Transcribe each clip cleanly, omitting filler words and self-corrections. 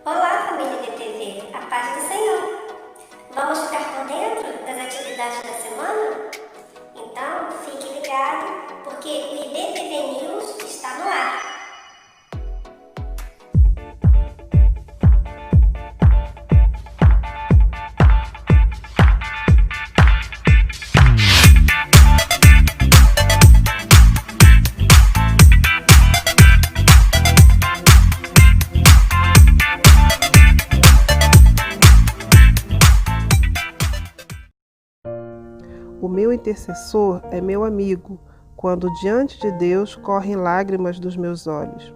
Olá, família BTV, a paz do Senhor. Vamos ficar por dentro das atividades da semana? Então, fique ligado, porque o IBTV News está no ar. O meu intercessor é meu amigo, quando diante de Deus correm lágrimas dos meus olhos.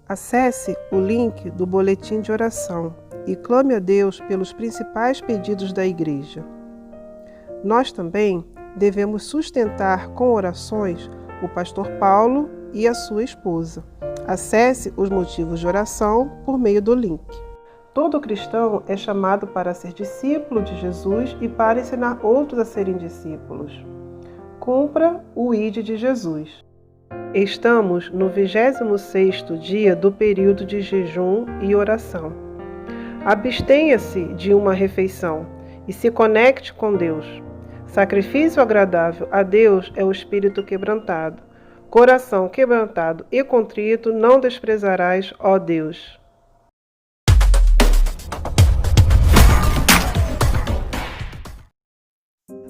Acesse o link do boletim de oração e clame a Deus pelos principais pedidos da igreja. Nós também devemos sustentar com orações o pastor Paulo e a sua esposa. Acesse os motivos de oração por meio do link. Todo cristão é chamado para ser discípulo de Jesus e para ensinar outros a serem discípulos. Cumpra o ID de Jesus. Estamos no 26º dia do período de jejum e oração. Abstenha-se de uma refeição e se conecte com Deus. Sacrifício agradável a Deus é o espírito quebrantado. Coração quebrantado e contrito não desprezarás, ó Deus.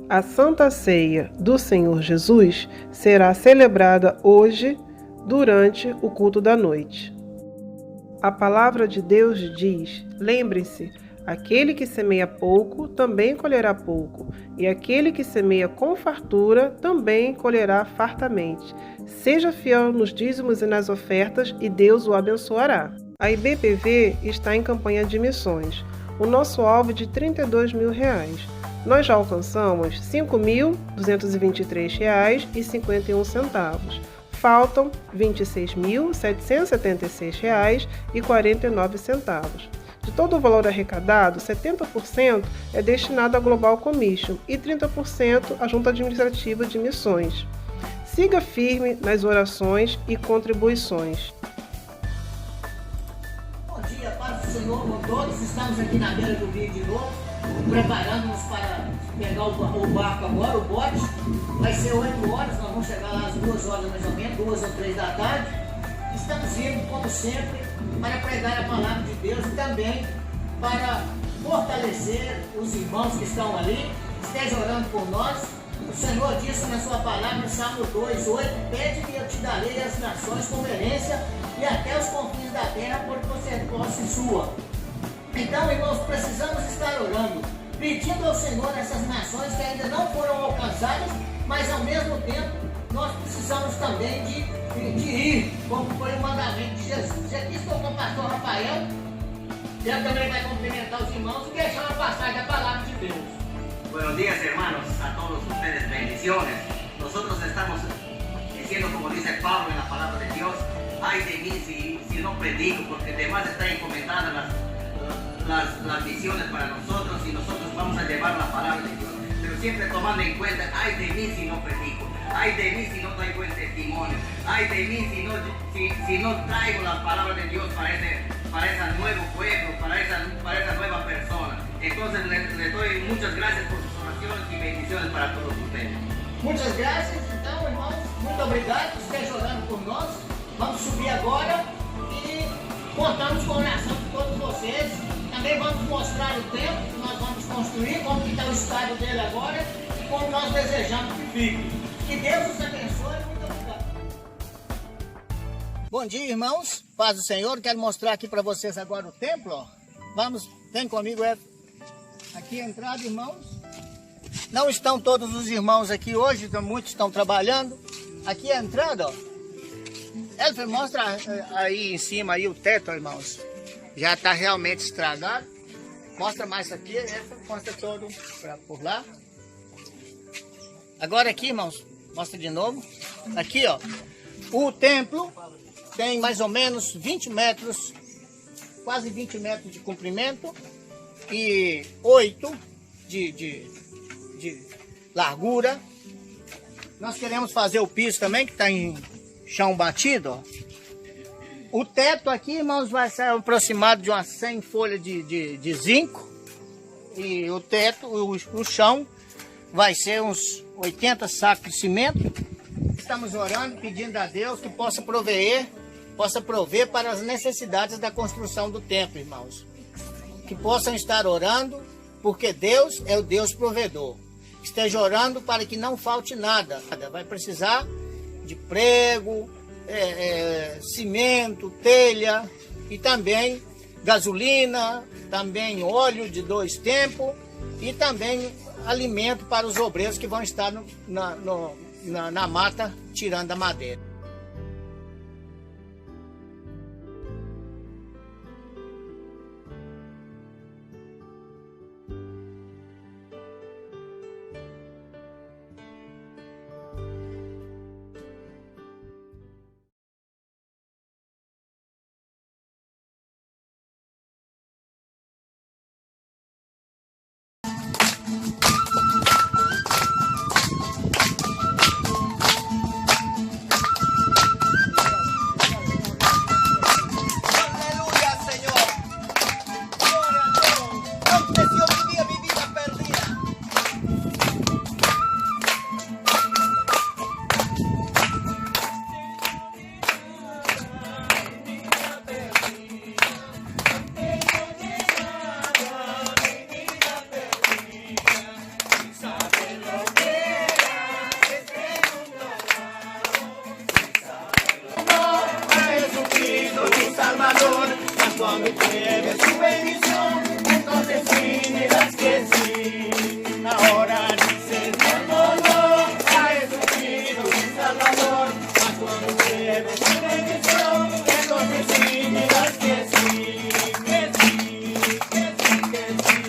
A Santa Ceia do Senhor Jesus será celebrada hoje durante o culto da noite. A palavra de Deus diz: lembrem-se, aquele que semeia pouco também colherá pouco, e aquele que semeia com fartura também colherá fartamente. Seja fiel nos dízimos e nas ofertas e Deus o abençoará. A IBPV está em campanha de missões. O nosso alvo é de R$32 mil. Nós já alcançamos R$ 5.223,51. Faltam R$ 26.776,49. De todo o valor arrecadado, 70% é destinado à Global Commission e 30% à Junta Administrativa de Missões. Siga firme nas orações e contribuições. Bom dia, paz do Senhor com todos. Estamos aqui na beira do rio de novo, preparando-nos para pegar o barco agora, o bote. Vai ser 8 horas, nós vamos chegar lá às 2 horas mais ou menos, 2 ou 3 da tarde. Estamos indo, como sempre, para pregar a palavra de Deus e também para fortalecer os irmãos que estão ali. Esteja orando por nós. O Senhor disse na sua palavra, Salmo 2:8, pede-me e eu te darei as nações como herência e até os confins da terra, porque você é posse sua. Então, irmãos, precisamos estar orando, pedindo ao Senhor essas nações que ainda não foram alcançadas, mas ao mesmo tempo nós precisamos também de ir, como foi o mandamento de Jesus. E aqui estou com o pastor Rafael, ele também vai cumprimentar os irmãos e deixar uma passagem da palavra de Deus. Buenos días, hermanos, a todos ustedes, bendiciones. Nosotros estamos diciendo, como dice Pablo en la palabra de Dios, ay de mí si no predico, porque además están encomendadas las misiones para nosotros y nosotros vamos a llevar la palabra de Dios, pero siempre tomando en cuenta, ay de mí si no predico, ay de mí si no doy buen testimonio, ay de mí si no traigo las palabras de Dios para ese nuevo pueblo, para esa nueva persona. Entonces le doy muchas gracias por sus oraciones y bendiciones para todos ustedes. Muitas graças, então, irmãos, muito obrigado por esteja orando por nós. Vamos subir agora e contamos com a oração de todos vocês. Também vamos mostrar o templo que nós vamos construir, como está o estado dele agora e como nós desejamos que fique. Que Deus os abençoe. Muito obrigado. Bom dia, irmãos. Paz do Senhor. Quero mostrar aqui para vocês agora o templo. Ó. Vamos, vem comigo, Ed. Aqui a entrada, irmãos. Não estão todos os irmãos aqui hoje, então muitos estão trabalhando. Aqui a entrada, ó. Elfer, mostra aí em cima aí o teto, ó, irmãos. Já está realmente estragado. Mostra mais aqui, mostra todo por lá. Agora aqui, irmãos, mostra de novo. Aqui, ó, o templo tem mais ou menos 20 metros, quase 20 metros de comprimento e 8 de largura. Nós queremos fazer o piso também, que está em chão batido, ó. O teto aqui, irmãos, vai ser aproximado de umas 100 folhas de zinco. E o teto, o chão, vai ser uns 80 sacos de cimento. Estamos orando, pedindo a Deus que possa prover para as necessidades da construção do templo, irmãos. Que possam estar orando, porque Deus é o Deus provedor. Esteja orando para que não falte nada. Vai precisar de prego, cimento, telha e também gasolina, também óleo de 2 tempos e também alimento para os obreiros que vão estar na mata tirando a madeira. Cuando llegue su bendición, entonces sí dirás que sí. Ahora dice no a Jesucristo mi Salvador. Mas cuando llegue su bendición, entonces sí dirás que sí, que sí, que sí, que sí.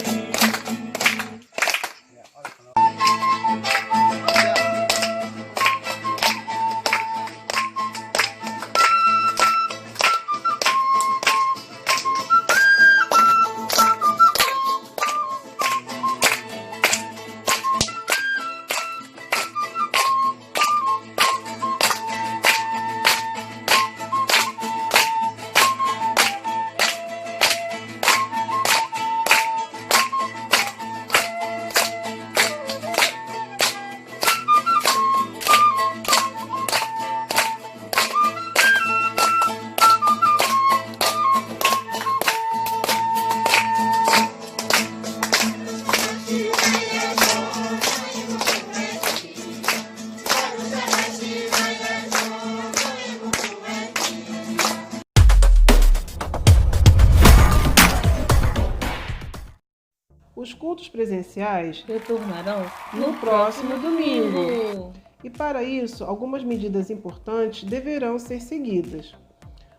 Os cultos presenciais retornarão no próximo domingo. E para isso, algumas medidas importantes deverão ser seguidas.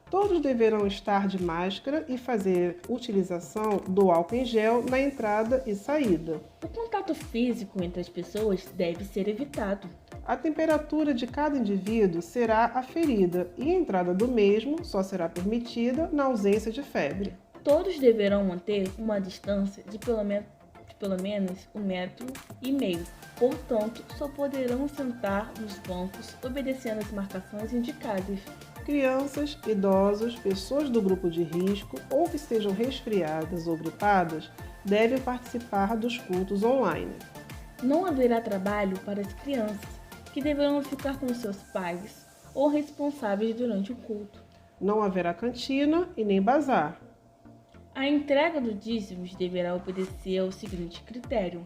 Todos deverão estar de máscara e fazer utilização do álcool em gel na entrada e saída. O contato físico entre as pessoas deve ser evitado. A temperatura de cada indivíduo será aferida e a entrada do mesmo só será permitida na ausência de febre. Todos deverão manter uma distância de pelo menos 1,5 metro. Portanto, só poderão sentar nos bancos obedecendo as marcações indicadas. Crianças, idosos, pessoas do grupo de risco ou que estejam resfriadas ou gripadas devem participar dos cultos online. Não haverá trabalho para as crianças, que deverão ficar com seus pais ou responsáveis durante o culto. Não haverá cantina e nem bazar. A entrega dos dízimos deverá obedecer ao seguinte critério.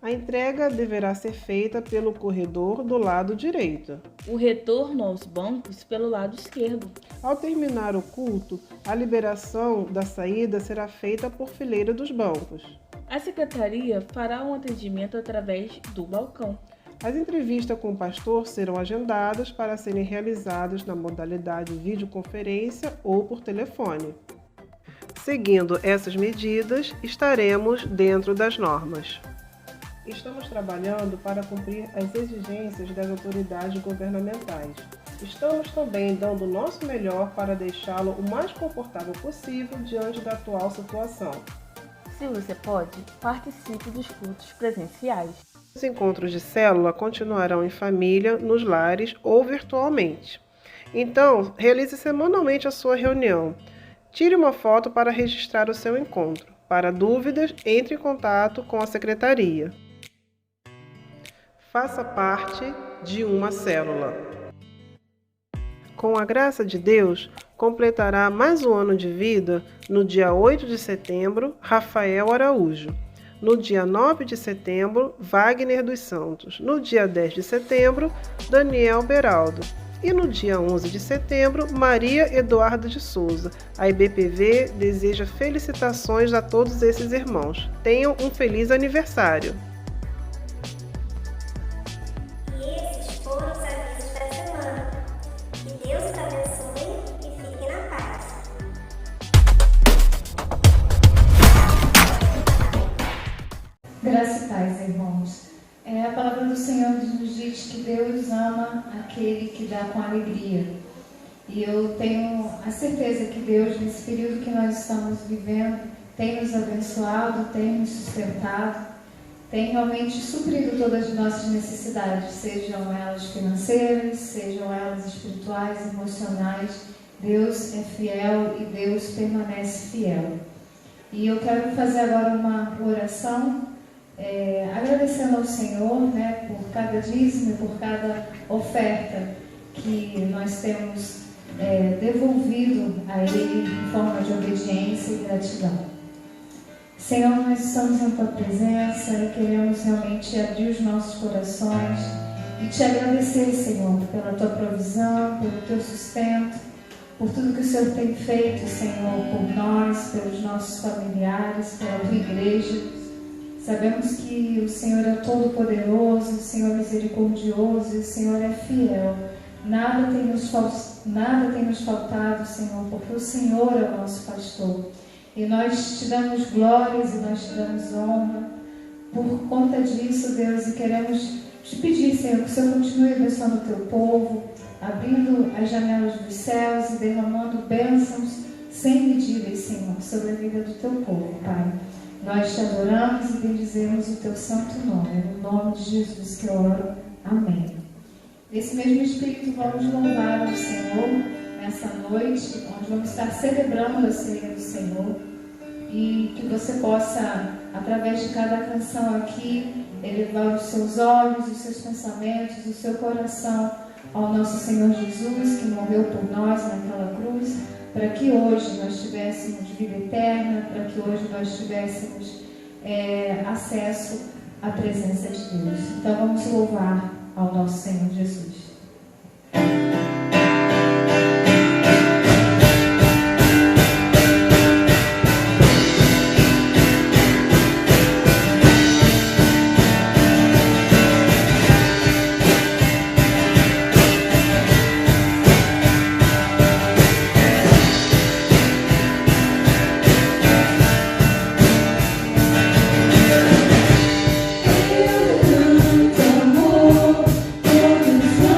A entrega deverá ser feita pelo corredor do lado direito. O retorno aos bancos pelo lado esquerdo. Ao terminar o culto, a liberação da saída será feita por fileira dos bancos. A secretaria fará um atendimento através do balcão. As entrevistas com o pastor serão agendadas para serem realizadas na modalidade videoconferência ou por telefone. Seguindo essas medidas, estaremos dentro das normas. Estamos trabalhando para cumprir as exigências das autoridades governamentais. Estamos também dando o nosso melhor para deixá-lo o mais confortável possível diante da atual situação. Se você pode, participe dos cultos presenciais. Os encontros de célula continuarão em família, nos lares ou virtualmente. Então, realize semanalmente a sua reunião. Tire uma foto para registrar o seu encontro. Para dúvidas, entre em contato com a secretaria. Faça parte de uma célula. Com a graça de Deus, completará mais um ano de vida no dia 8 de setembro, Rafael Araújo. No dia 9 de setembro, Wagner dos Santos. No dia 10 de setembro, Daniel Beraldo. E no dia 11 de setembro, Maria Eduarda de Souza. A IBPV deseja felicitações a todos esses irmãos. Tenham um feliz aniversário! E esses foram os avisos da semana. Que Deus os abençoe e fiquem na paz. Graça e paz, irmãos. A palavra do Senhor nos diz que Deus ama aquele que dá com alegria. E eu tenho a certeza que Deus, nesse período que nós estamos vivendo, tem nos abençoado, tem nos sustentado, tem realmente suprido todas as nossas necessidades, sejam elas financeiras, sejam elas espirituais, emocionais. Deus é fiel e Deus permanece fiel. E eu quero fazer agora uma oração, agradecendo ao Senhor, né, por cada dízimo, por cada oferta que nós temos devolvido a Ele em forma de obediência e gratidão. Senhor, nós estamos em Tua presença e queremos realmente abrir os nossos corações e Te agradecer, Senhor, pela Tua provisão, pelo Teu sustento, por tudo que o Senhor tem feito, Senhor, por nós, pelos nossos familiares, pela Tua igreja. Sabemos que o Senhor é todo-poderoso, o Senhor é misericordioso e o Senhor é fiel. Nada tem nos faltado, Senhor, porque o Senhor é o nosso pastor. E nós Te damos glórias e nós Te damos honra por conta disso, Deus, e queremos Te pedir, Senhor, que o Senhor continue abençoando o Teu povo, abrindo as janelas dos céus e derramando bênçãos sem medidas, Senhor, sobre a vida do Teu povo, Pai. Nós Te adoramos e bendizemos o Teu santo nome. É no nome de Jesus que eu oro. Amém. Nesse mesmo Espírito, vamos louvar ao Senhor nessa noite, onde vamos estar celebrando a ceia do Senhor. E que você possa, através de cada canção aqui, elevar os seus olhos, os seus pensamentos, o seu coração ao nosso Senhor Jesus, que morreu por nós naquela cruz, para que hoje nós tivéssemos vida eterna, para que hoje nós tivéssemos acesso à presença de Deus. Então vamos louvar ao nosso Senhor Jesus. Eu canto amor, todos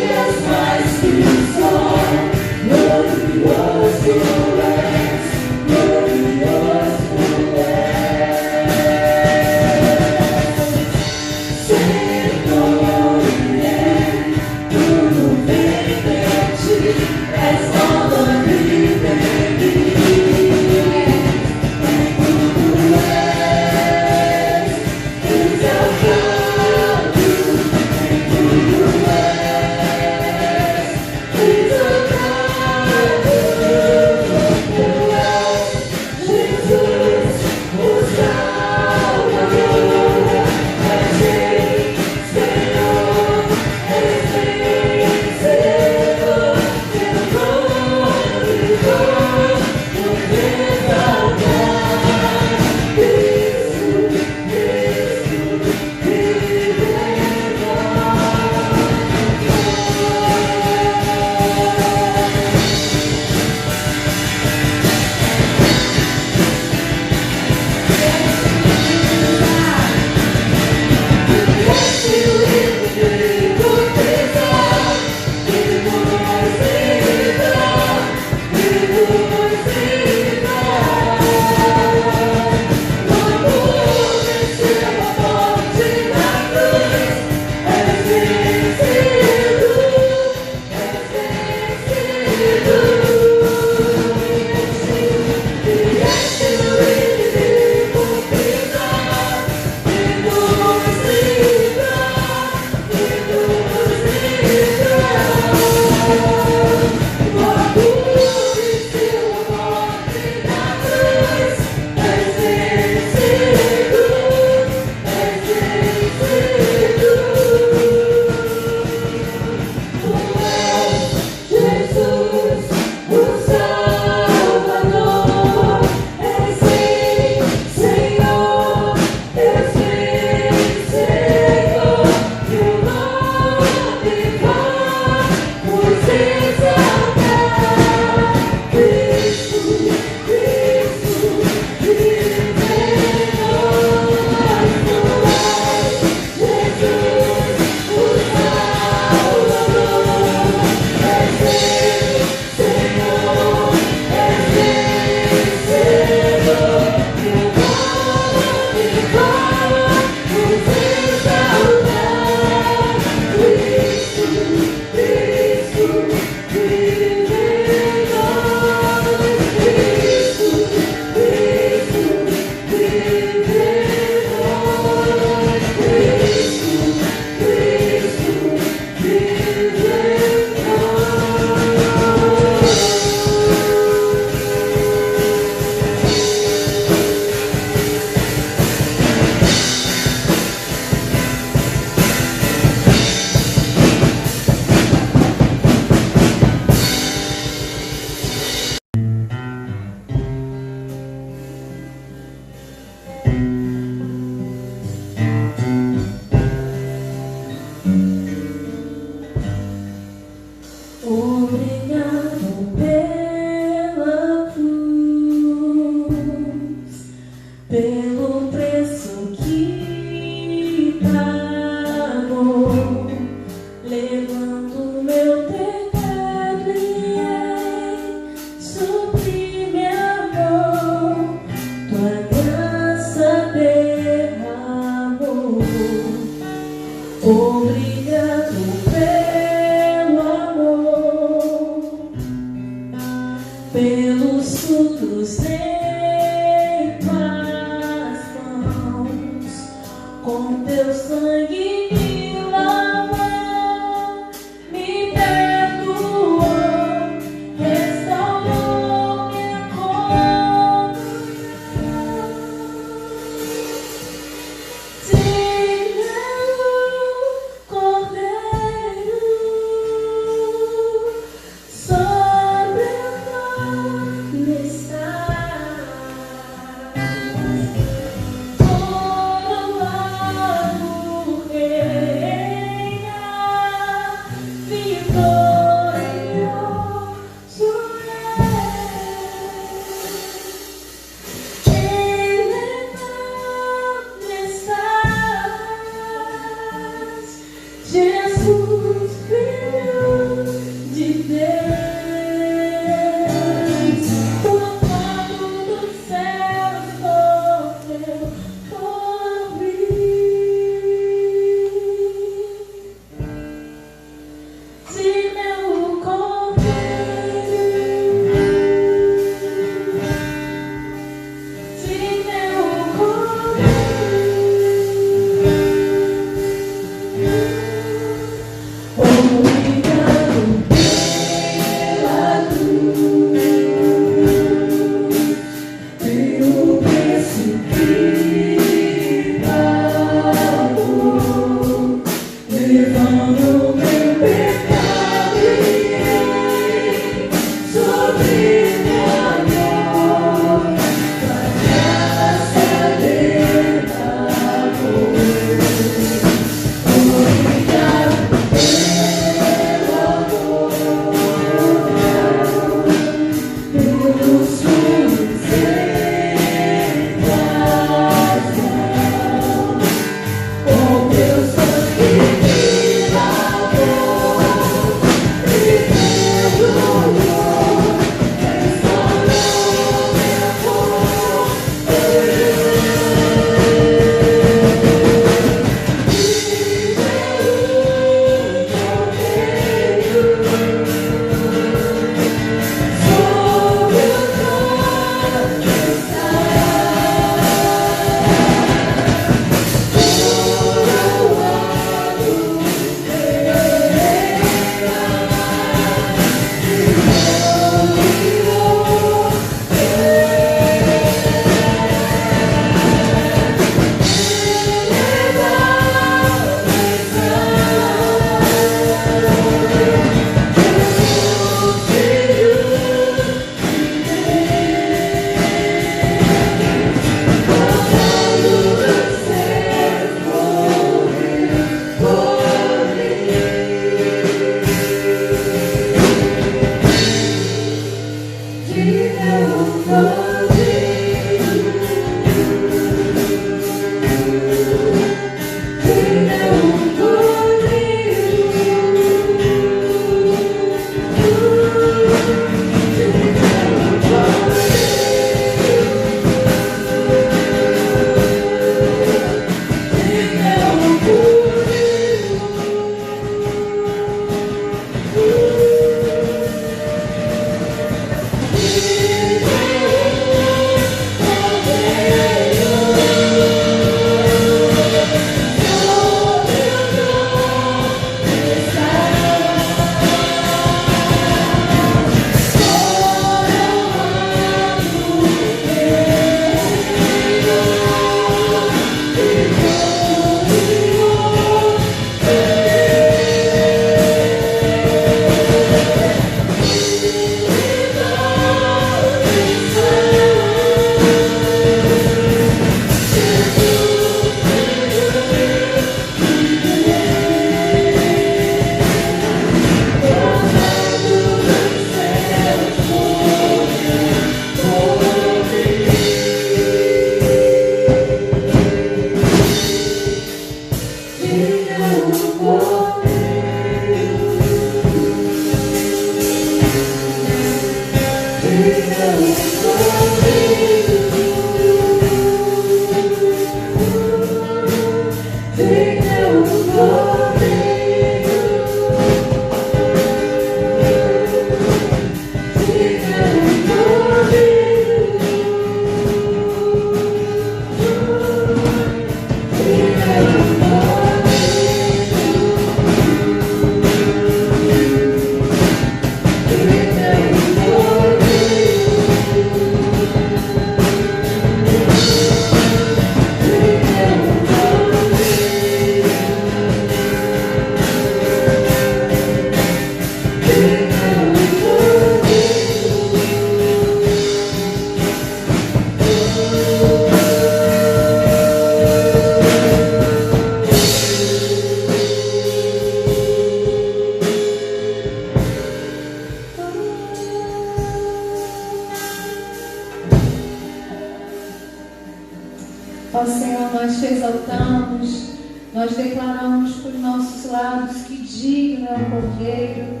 exaltamos, nós declaramos por nossos lábios que digno é o Cordeiro.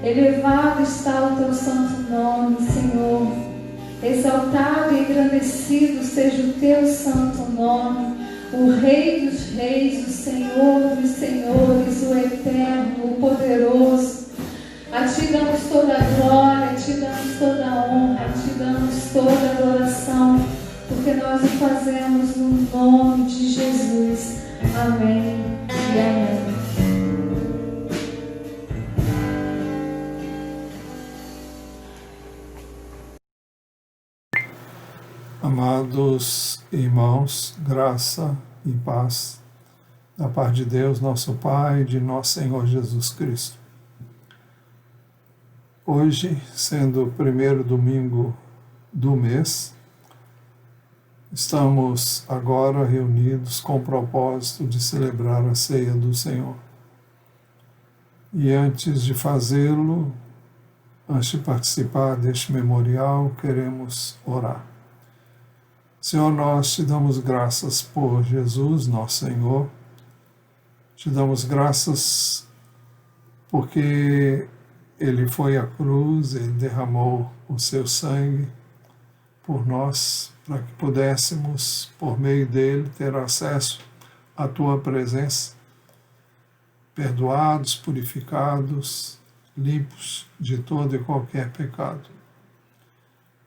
Elevado está o teu santo nome, Senhor. Exaltado e engrandecido seja o teu santo nome, o Rei dos reis, o Senhor dos senhores, o eterno, o poderoso. A ti damos toda a glória, a ti damos toda a honra, a ti damos toda a adoração, porque nós o fazemos no nome de Jesus. Amém e amém. Amados irmãos, graça e paz da parte de Deus, nosso Pai, e de nosso Senhor Jesus Cristo. Hoje, sendo o primeiro domingo do mês, estamos agora reunidos com o propósito de celebrar a ceia do Senhor. E antes de fazê-lo, antes de participar deste memorial, queremos orar. Senhor, nós te damos graças por Jesus, nosso Senhor. Te damos graças porque Ele foi à cruz, Ele derramou o seu sangue por nós, para que pudéssemos, por meio dele, ter acesso à Tua presença, perdoados, purificados, limpos de todo e qualquer pecado.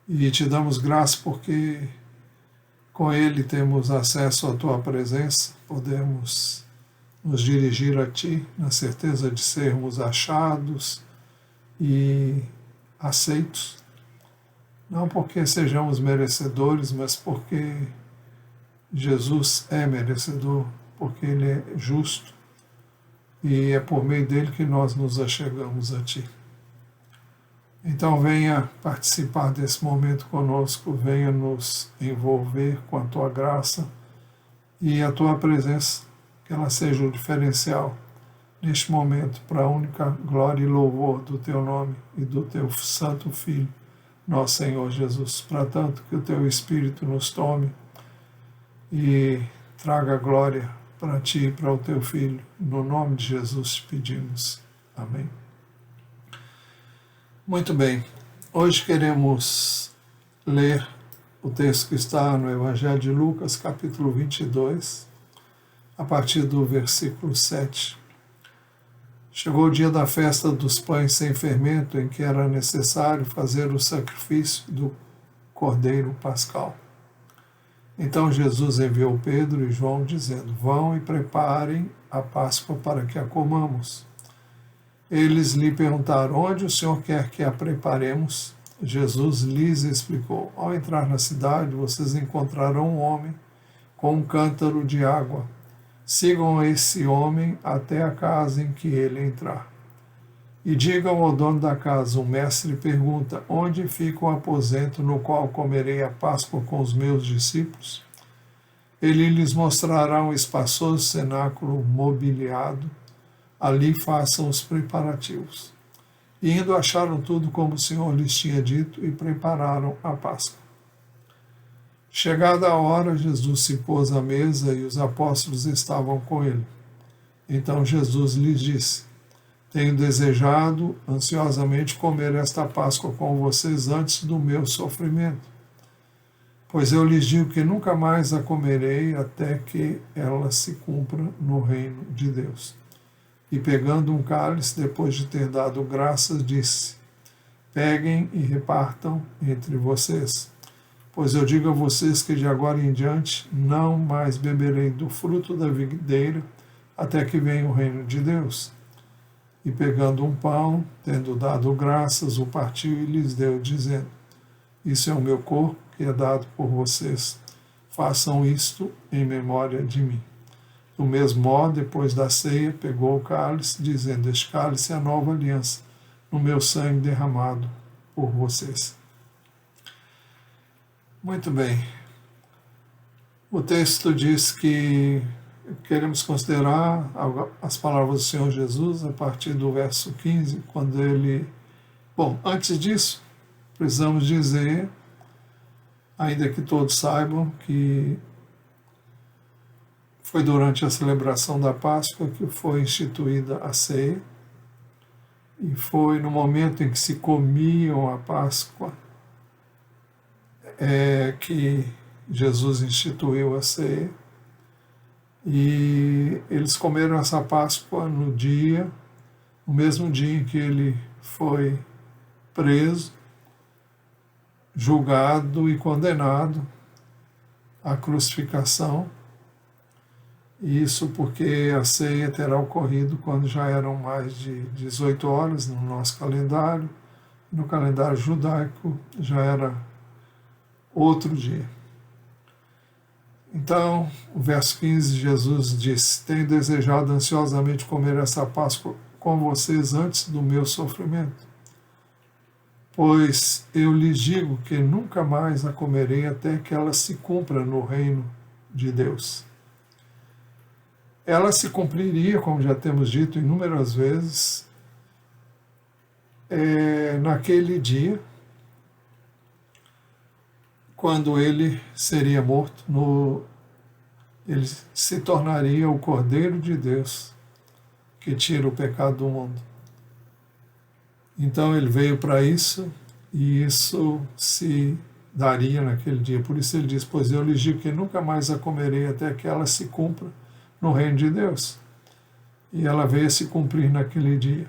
E te damos graças porque com Ele temos acesso à Tua presença, podemos nos dirigir a Ti na certeza de sermos achados e aceitos, não porque sejamos merecedores, mas porque Jesus é merecedor, porque Ele é justo e é por meio dele que nós nos achegamos a Ti. Então venha participar desse momento conosco, venha nos envolver com a Tua graça e a Tua presença, que ela seja o diferencial neste momento para a única glória e louvor do Teu nome e do Teu Santo Filho, nosso Senhor Jesus. Para tanto que o Teu Espírito nos tome e traga glória para Ti e para o Teu Filho. No nome de Jesus te pedimos. Amém. Muito bem, hoje queremos ler o texto que está no Evangelho de Lucas, capítulo 22, a partir do versículo 7. Chegou o dia da festa dos pães sem fermento, em que era necessário fazer o sacrifício do Cordeiro Pascal. Então Jesus enviou Pedro e João, dizendo: vão e preparem a Páscoa para que a comamos. Eles lhe perguntaram: onde o Senhor quer que a preparemos? Jesus lhes explicou: ao entrar na cidade, vocês encontrarão um homem com um cântaro de água. Sigam esse homem até a casa em que ele entrar. E digam ao dono da casa: o mestre pergunta: onde fica o aposento no qual comerei a Páscoa com os meus discípulos? Ele lhes mostrará um espaçoso cenáculo mobiliado. Ali façam os preparativos. E indo acharam tudo como o Senhor lhes tinha dito e prepararam a Páscoa. Chegada a hora, Jesus se pôs à mesa e os apóstolos estavam com ele. Então Jesus lhes disse: tenho desejado ansiosamente comer esta Páscoa com vocês antes do meu sofrimento. Pois eu lhes digo que nunca mais a comerei até que ela se cumpra no reino de Deus. E pegando um cálice, depois de ter dado graças, disse: peguem e repartam entre vocês. Pois eu digo a vocês que de agora em diante não mais beberei do fruto da videira até que venha o reino de Deus. E pegando um pão, tendo dado graças, o partiu e lhes deu, dizendo: isso é o meu corpo que é dado por vocês. Façam isto em memória de mim. Do mesmo modo, depois da ceia, pegou o cálice, dizendo: este cálice é a nova aliança, no meu sangue derramado por vocês. Muito bem. O texto diz que queremos considerar as palavras do Senhor Jesus a partir do verso 15, quando ele... Bom, antes disso, precisamos dizer, ainda que todos saibam, que Foi durante a celebração da Páscoa que foi instituída a ceia, e foi no momento em que se comiam a Páscoa que Jesus instituiu a ceia. E eles comeram essa Páscoa no mesmo dia em que ele foi preso, julgado e condenado à crucificação. Isso porque a ceia terá ocorrido quando já eram mais de 18 horas no nosso calendário. No calendário judaico já era outro dia. Então, o verso 15, Jesus diz: tenho desejado ansiosamente comer essa Páscoa com vocês antes do meu sofrimento, pois eu lhes digo que nunca mais a comerei até que ela se cumpra no reino de Deus. Ela se cumpriria, como já temos dito inúmeras vezes, naquele dia, quando ele seria morto, ele se tornaria o Cordeiro de Deus que tira o pecado do mundo. Então ele veio para isso, e isso se daria naquele dia. Por isso ele diz: pois eu lhes digo que nunca mais a comerei até que ela se cumpra no reino de Deus. E ela veio a se cumprir naquele dia.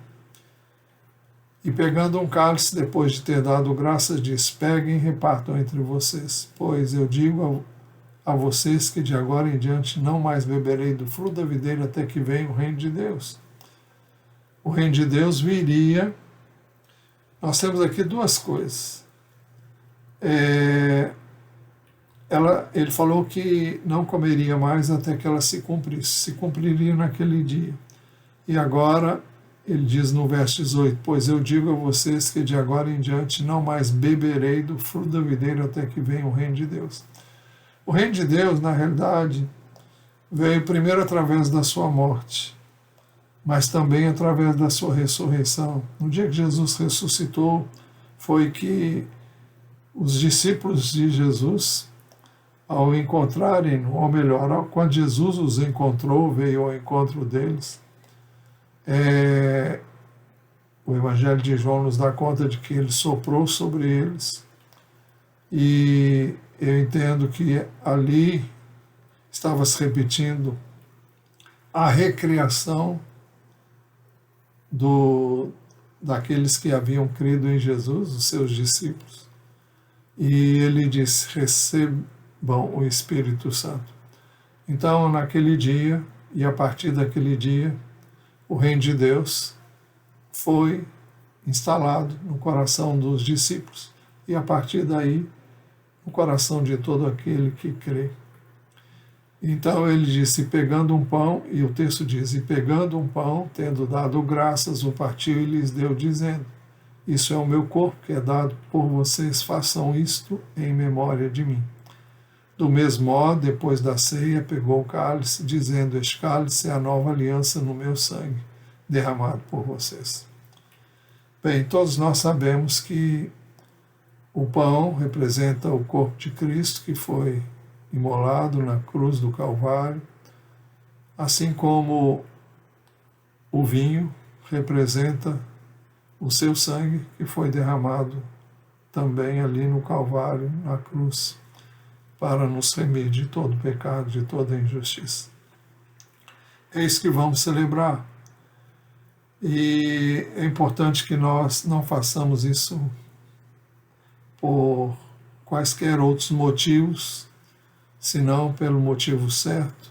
E pegando um cálice, depois de ter dado graças, diz: peguem e repartam entre vocês, pois eu digo a vocês que de agora em diante não mais beberei do fruto da videira até que venha o reino de Deus. O reino de Deus viria. Nós temos aqui duas coisas. Ele falou que não comeria mais até que ela se cumprisse, se cumpriria naquele dia. E agora ele diz no verso 18: pois eu digo a vocês que de agora em diante não mais beberei do fruto da videira até que venha o reino de Deus. O reino de Deus, na realidade, veio primeiro através da sua morte, mas também através da sua ressurreição. No dia que Jesus ressuscitou, foi que os discípulos de Jesus, ao encontrarem, ou melhor, quando Jesus os encontrou, veio ao encontro deles, o Evangelho de João nos dá conta de que ele soprou sobre eles, e eu entendo que ali estava se repetindo a recriação daqueles que haviam crido em Jesus, os seus discípulos. E ele disse: recebam o Espírito Santo. Então, naquele dia, e a partir daquele dia, o reino de Deus foi instalado no coração dos discípulos, e a partir daí, no coração de todo aquele que crê. Então ele disse: pegando um pão, e o texto diz: e pegando um pão, tendo dado graças, o partiu e lhes deu, dizendo: isso é o meu corpo que é dado por vocês, façam isto em memória de mim. Do mesmo modo, depois da ceia, pegou o cálice, dizendo: este cálice é a nova aliança no meu sangue, derramado por vocês. Bem, todos nós sabemos que o pão representa o corpo de Cristo, que foi imolado na cruz do Calvário, assim como o vinho representa o seu sangue, que foi derramado também ali no Calvário, na cruz, para nos remir de todo pecado, de toda injustiça. É isso que vamos celebrar. E é importante que nós não façamos isso por quaisquer outros motivos, senão pelo motivo certo,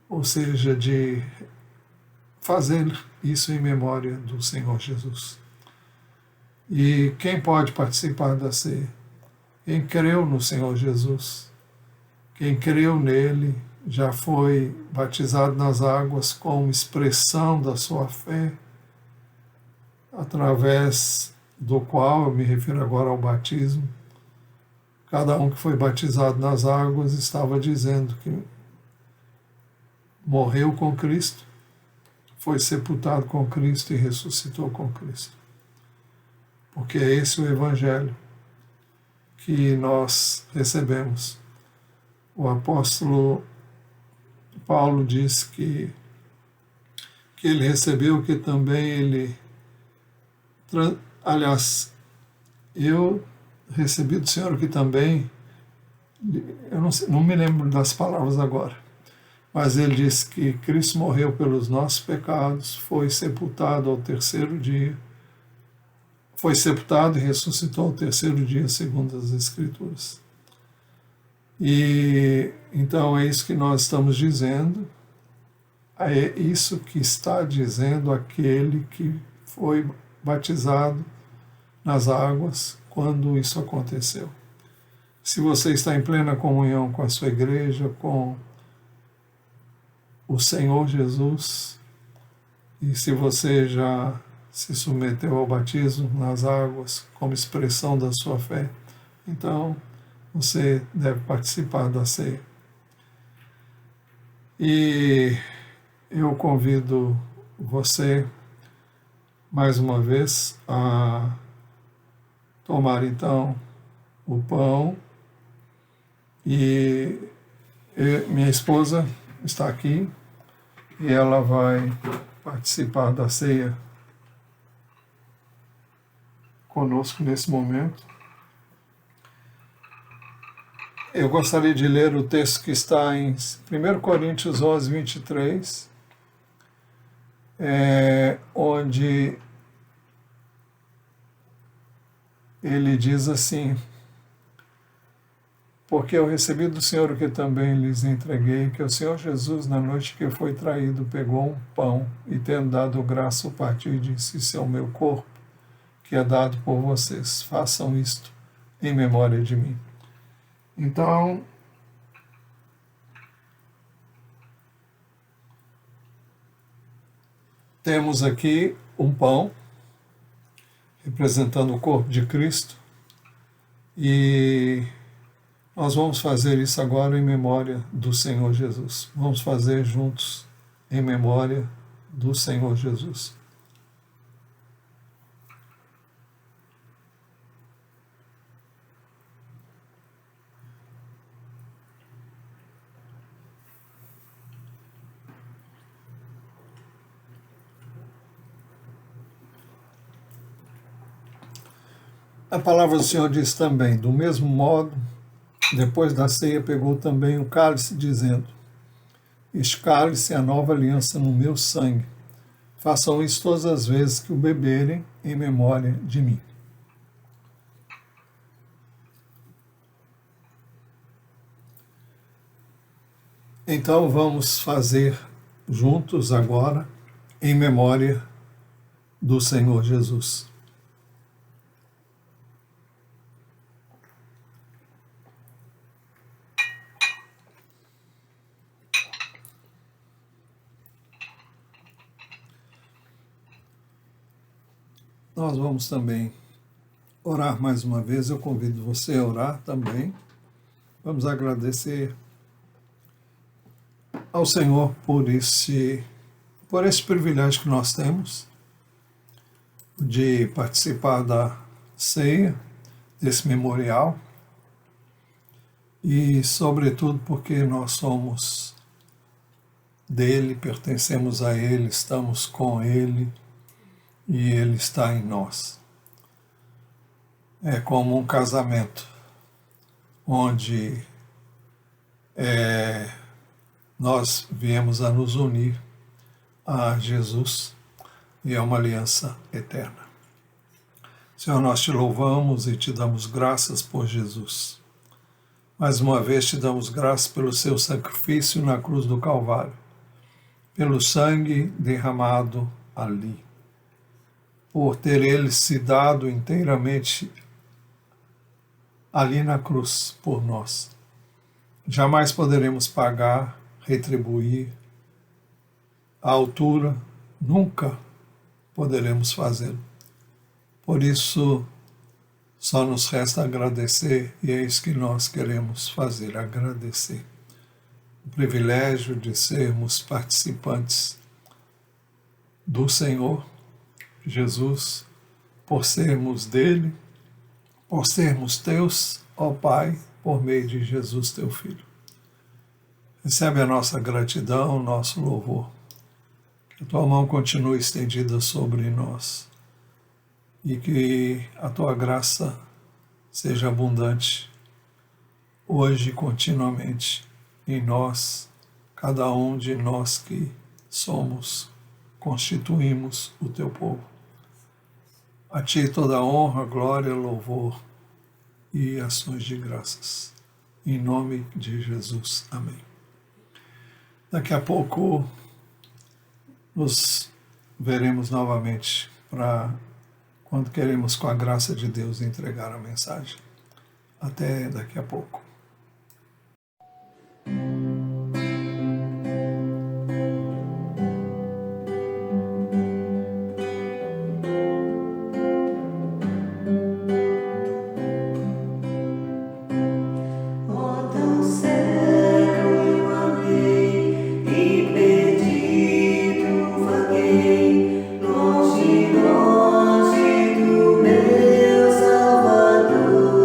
ou seja, de fazer isso em memória do Senhor Jesus. E quem pode participar da ceia? Quem creu no Senhor Jesus, quem creu nele, já foi batizado nas águas como expressão da sua fé, através do qual, eu me refiro agora ao batismo, cada um que foi batizado nas águas estava dizendo que morreu com Cristo, foi sepultado com Cristo e ressuscitou com Cristo. Porque é esse o Evangelho que nós recebemos. O apóstolo Paulo diz que ele recebeu, que também ele... Aliás, eu recebi do Senhor que também... Eu não me lembro das palavras agora, mas ele diz que Cristo morreu pelos nossos pecados, foi sepultado ao terceiro dia, foi sepultado e ressuscitou ao terceiro dia, segundo as Escrituras. E então é isso que nós estamos dizendo, é isso que está dizendo aquele que foi batizado nas águas quando isso aconteceu. Se você está em plena comunhão com a sua igreja, com o Senhor Jesus, e se você já se submeteu ao batismo nas águas como expressão da sua fé, então você deve participar da ceia. E eu convido você, mais uma vez, a tomar então o pão. E minha esposa está aqui e ela vai participar da ceia conosco nesse momento. Eu gostaria de ler o texto que está em 1 Coríntios 11, 23, onde ele diz assim: porque eu recebi do Senhor o que também lhes entreguei, que o Senhor Jesus, na noite que foi traído, pegou um pão e, tendo dado graça, o partiu e disse: isso é o meu corpo, que é dado por vocês. Façam isto em memória de mim. Então, temos aqui um pão, representando o corpo de Cristo, e nós vamos fazer isso agora em memória do Senhor Jesus. Vamos fazer juntos em memória do Senhor Jesus. A palavra do Senhor diz também: do mesmo modo, depois da ceia, pegou também o cálice, dizendo: este cálice é a nova aliança no meu sangue. Façam isso todas as vezes que o beberem, em memória de mim. Então vamos fazer juntos agora, em memória do Senhor Jesus. Nós vamos também orar mais uma vez. Eu convido você a orar também. Vamos agradecer ao Senhor por esse privilégio que nós temos de participar da ceia, desse memorial, e sobretudo porque nós somos dele, pertencemos a ele, estamos com ele, e ele está em nós. É como um casamento, onde nós viemos a nos unir a Jesus, e é uma aliança eterna. Senhor, nós te louvamos e te damos graças por Jesus. Mais uma vez te damos graças pelo seu sacrifício na cruz do Calvário, pelo sangue derramado ali, por ter ele se dado inteiramente ali na cruz por nós. Jamais poderemos pagar, retribuir a altura, nunca poderemos fazê-lo. Por isso, só nos resta agradecer, e é isso que nós queremos fazer, agradecer. O privilégio de sermos participantes do Senhor Jesus, por sermos dele, por sermos teus, ó Pai, por meio de Jesus, teu Filho. Recebe a nossa gratidão, nosso louvor. Que a tua mão continue estendida sobre nós e que a tua graça seja abundante hoje e continuamente em nós, cada um de nós que somos, constituímos o teu povo. A ti toda honra, glória, louvor e ações de graças. Em nome de Jesus. Amém. Daqui a pouco nos veremos novamente para quando queremos, com a graça de Deus, entregar a mensagem. Até daqui a pouco. Longe do meu Salvador.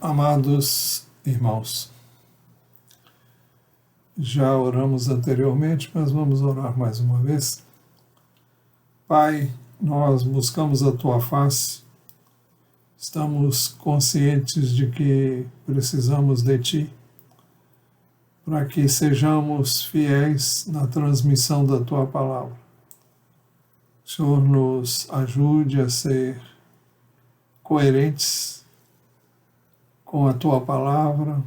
Amados irmãos, já oramos anteriormente, mas vamos orar mais uma vez. Pai, nós buscamos a Tua face, estamos conscientes de que precisamos de Ti, para que sejamos fiéis na transmissão da Tua palavra. O Senhor nos ajude a ser coerentes com a Tua palavra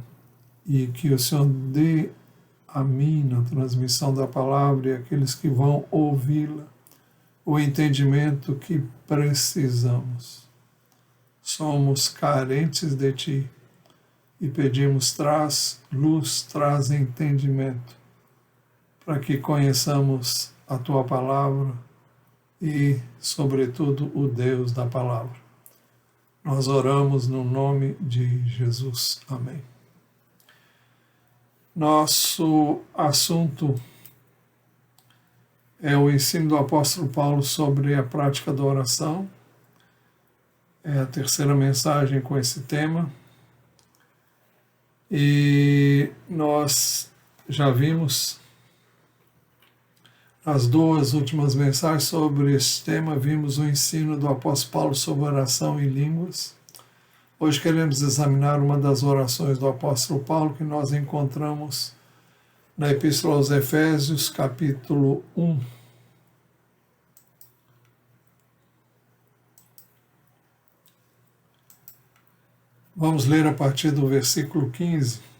e que o Senhor dê a mim na transmissão da palavra e aqueles que vão ouvi-la o entendimento que precisamos. Somos carentes de Ti e pedimos, traz luz, traz entendimento, para que conheçamos a Tua palavra e, sobretudo, o Deus da palavra. Nós oramos no nome de Jesus. Amém. Nosso assunto é o ensino do apóstolo Paulo sobre a prática da oração. É a terceira mensagem com esse tema. E nós já vimos as duas últimas mensagens sobre esse tema, vimos o ensino do apóstolo Paulo sobre oração em línguas. Hoje queremos examinar uma das orações do apóstolo Paulo que nós encontramos na Epístola aos Efésios, capítulo 1. Vamos ler a partir do versículo 15.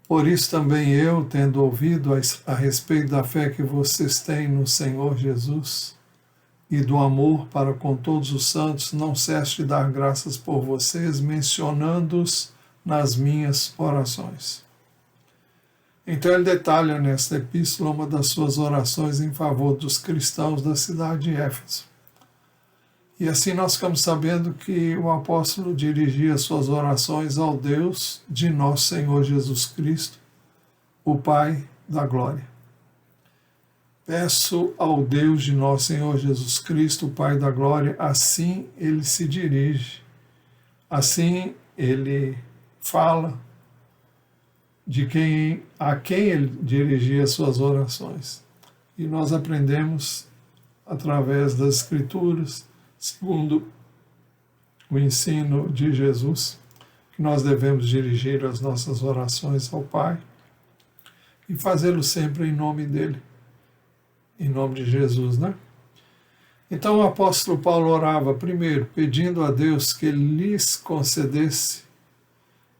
Por isso também eu, tendo ouvido a respeito da fé que vocês têm no Senhor Jesus e do amor para com todos os santos, não cesso de dar graças por vocês, mencionando-os nas minhas orações. Então ele detalha nesta epístola uma das suas orações em favor dos cristãos da cidade de Éfeso. E assim nós ficamos sabendo que o apóstolo dirigia suas orações ao Deus de nosso Senhor Jesus Cristo, o Pai da glória. Peço ao Deus de nosso Senhor Jesus Cristo, o Pai da glória, assim ele se dirige, assim ele fala a quem ele dirigia suas orações. E nós aprendemos através das Escrituras, segundo o ensino de Jesus, que nós devemos dirigir as nossas orações ao Pai e fazê-lo sempre em nome dele, em nome de Jesus, né? Então o apóstolo Paulo orava primeiro, pedindo a Deus que lhes concedesse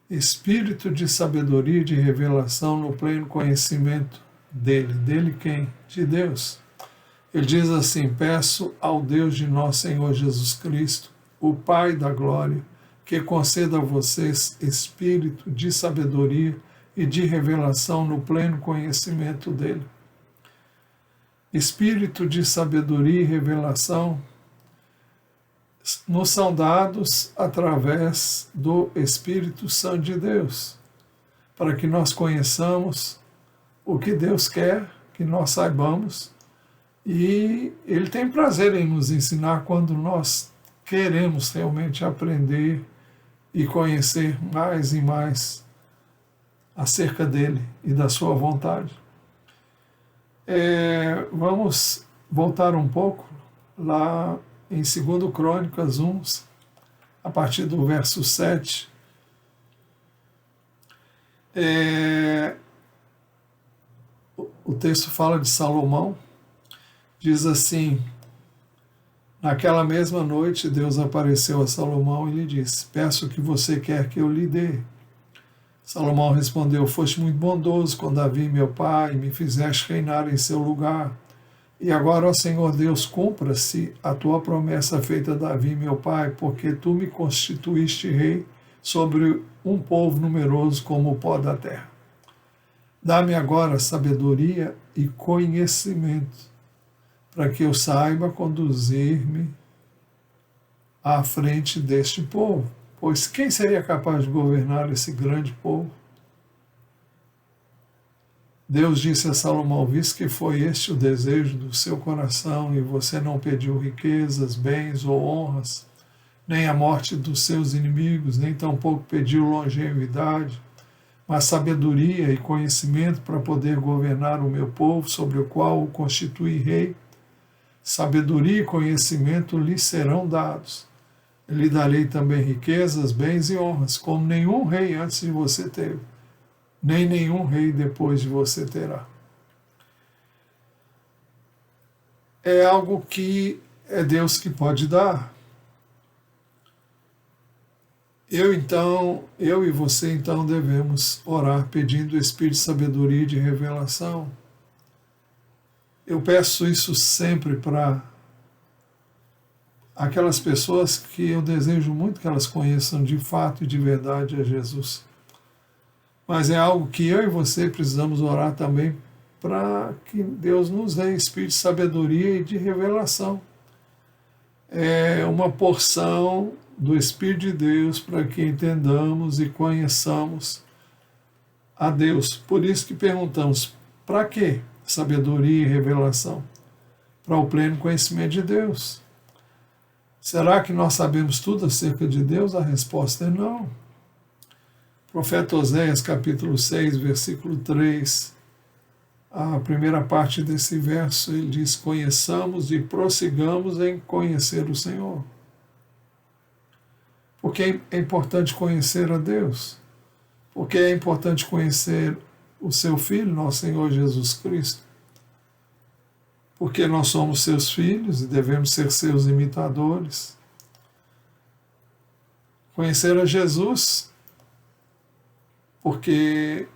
espírito de sabedoria e de revelação no pleno conhecimento dele. Dele quem? De Deus. Ele diz assim: peço ao Deus de nosso Senhor Jesus Cristo, o Pai da glória, que conceda a vocês espírito de sabedoria e de revelação no pleno conhecimento dele. Espírito de sabedoria e revelação nos são dados através do Espírito Santo de Deus, para que nós conheçamos o que Deus quer que nós saibamos. E Ele tem prazer em nos ensinar quando nós queremos realmente aprender e conhecer mais e mais acerca dEle e da sua vontade. Vamos voltar um pouco lá em 2 Crônicas 1, a partir do verso 7. O texto fala de Salomão. Diz assim: naquela mesma noite Deus apareceu a Salomão e lhe disse: peço o que você quer que eu lhe dê. Salomão respondeu: foste muito bondoso com Davi meu pai, e me fizeste reinar em seu lugar. E agora, ó Senhor Deus, cumpra-se a tua promessa feita a Davi meu pai, porque tu me constituíste rei sobre um povo numeroso como o pó da terra. Dá-me agora sabedoria e conhecimento, para que eu saiba conduzir-me à frente deste povo. Pois quem seria capaz de governar esse grande povo? Deus disse a Salomão: visto que foi este o desejo do seu coração, e você não pediu riquezas, bens ou honras, nem a morte dos seus inimigos, nem tampouco pediu longevidade, mas sabedoria e conhecimento para poder governar o meu povo, sobre o qual o constituí rei, sabedoria e conhecimento lhe serão dados. Lhe darei também riquezas, bens e honras, como nenhum rei antes de você teve, nem nenhum rei depois de você terá. É algo que é Deus que pode dar. Eu e você então devemos orar pedindo o Espírito de sabedoria e de revelação. Eu peço isso sempre para aquelas pessoas que eu desejo muito que elas conheçam de fato e de verdade a Jesus. Mas é algo que eu e você precisamos orar também para que Deus nos dê espírito de sabedoria e de revelação. É uma porção do Espírito de Deus para que entendamos e conheçamos a Deus. Por isso que perguntamos, para que sabedoria e revelação? Para o pleno conhecimento de Deus. Será que nós sabemos tudo acerca de Deus? A resposta é não. O profeta Oséias, capítulo 6, versículo 3, a primeira parte desse verso, ele diz: conheçamos e prossigamos em conhecer o Senhor. Porque é importante conhecer a Deus. Porque é importante conhecer o seu Filho, nosso Senhor Jesus Cristo. Porque nós somos seus filhos e devemos ser seus imitadores. Conhecer a Jesus, porque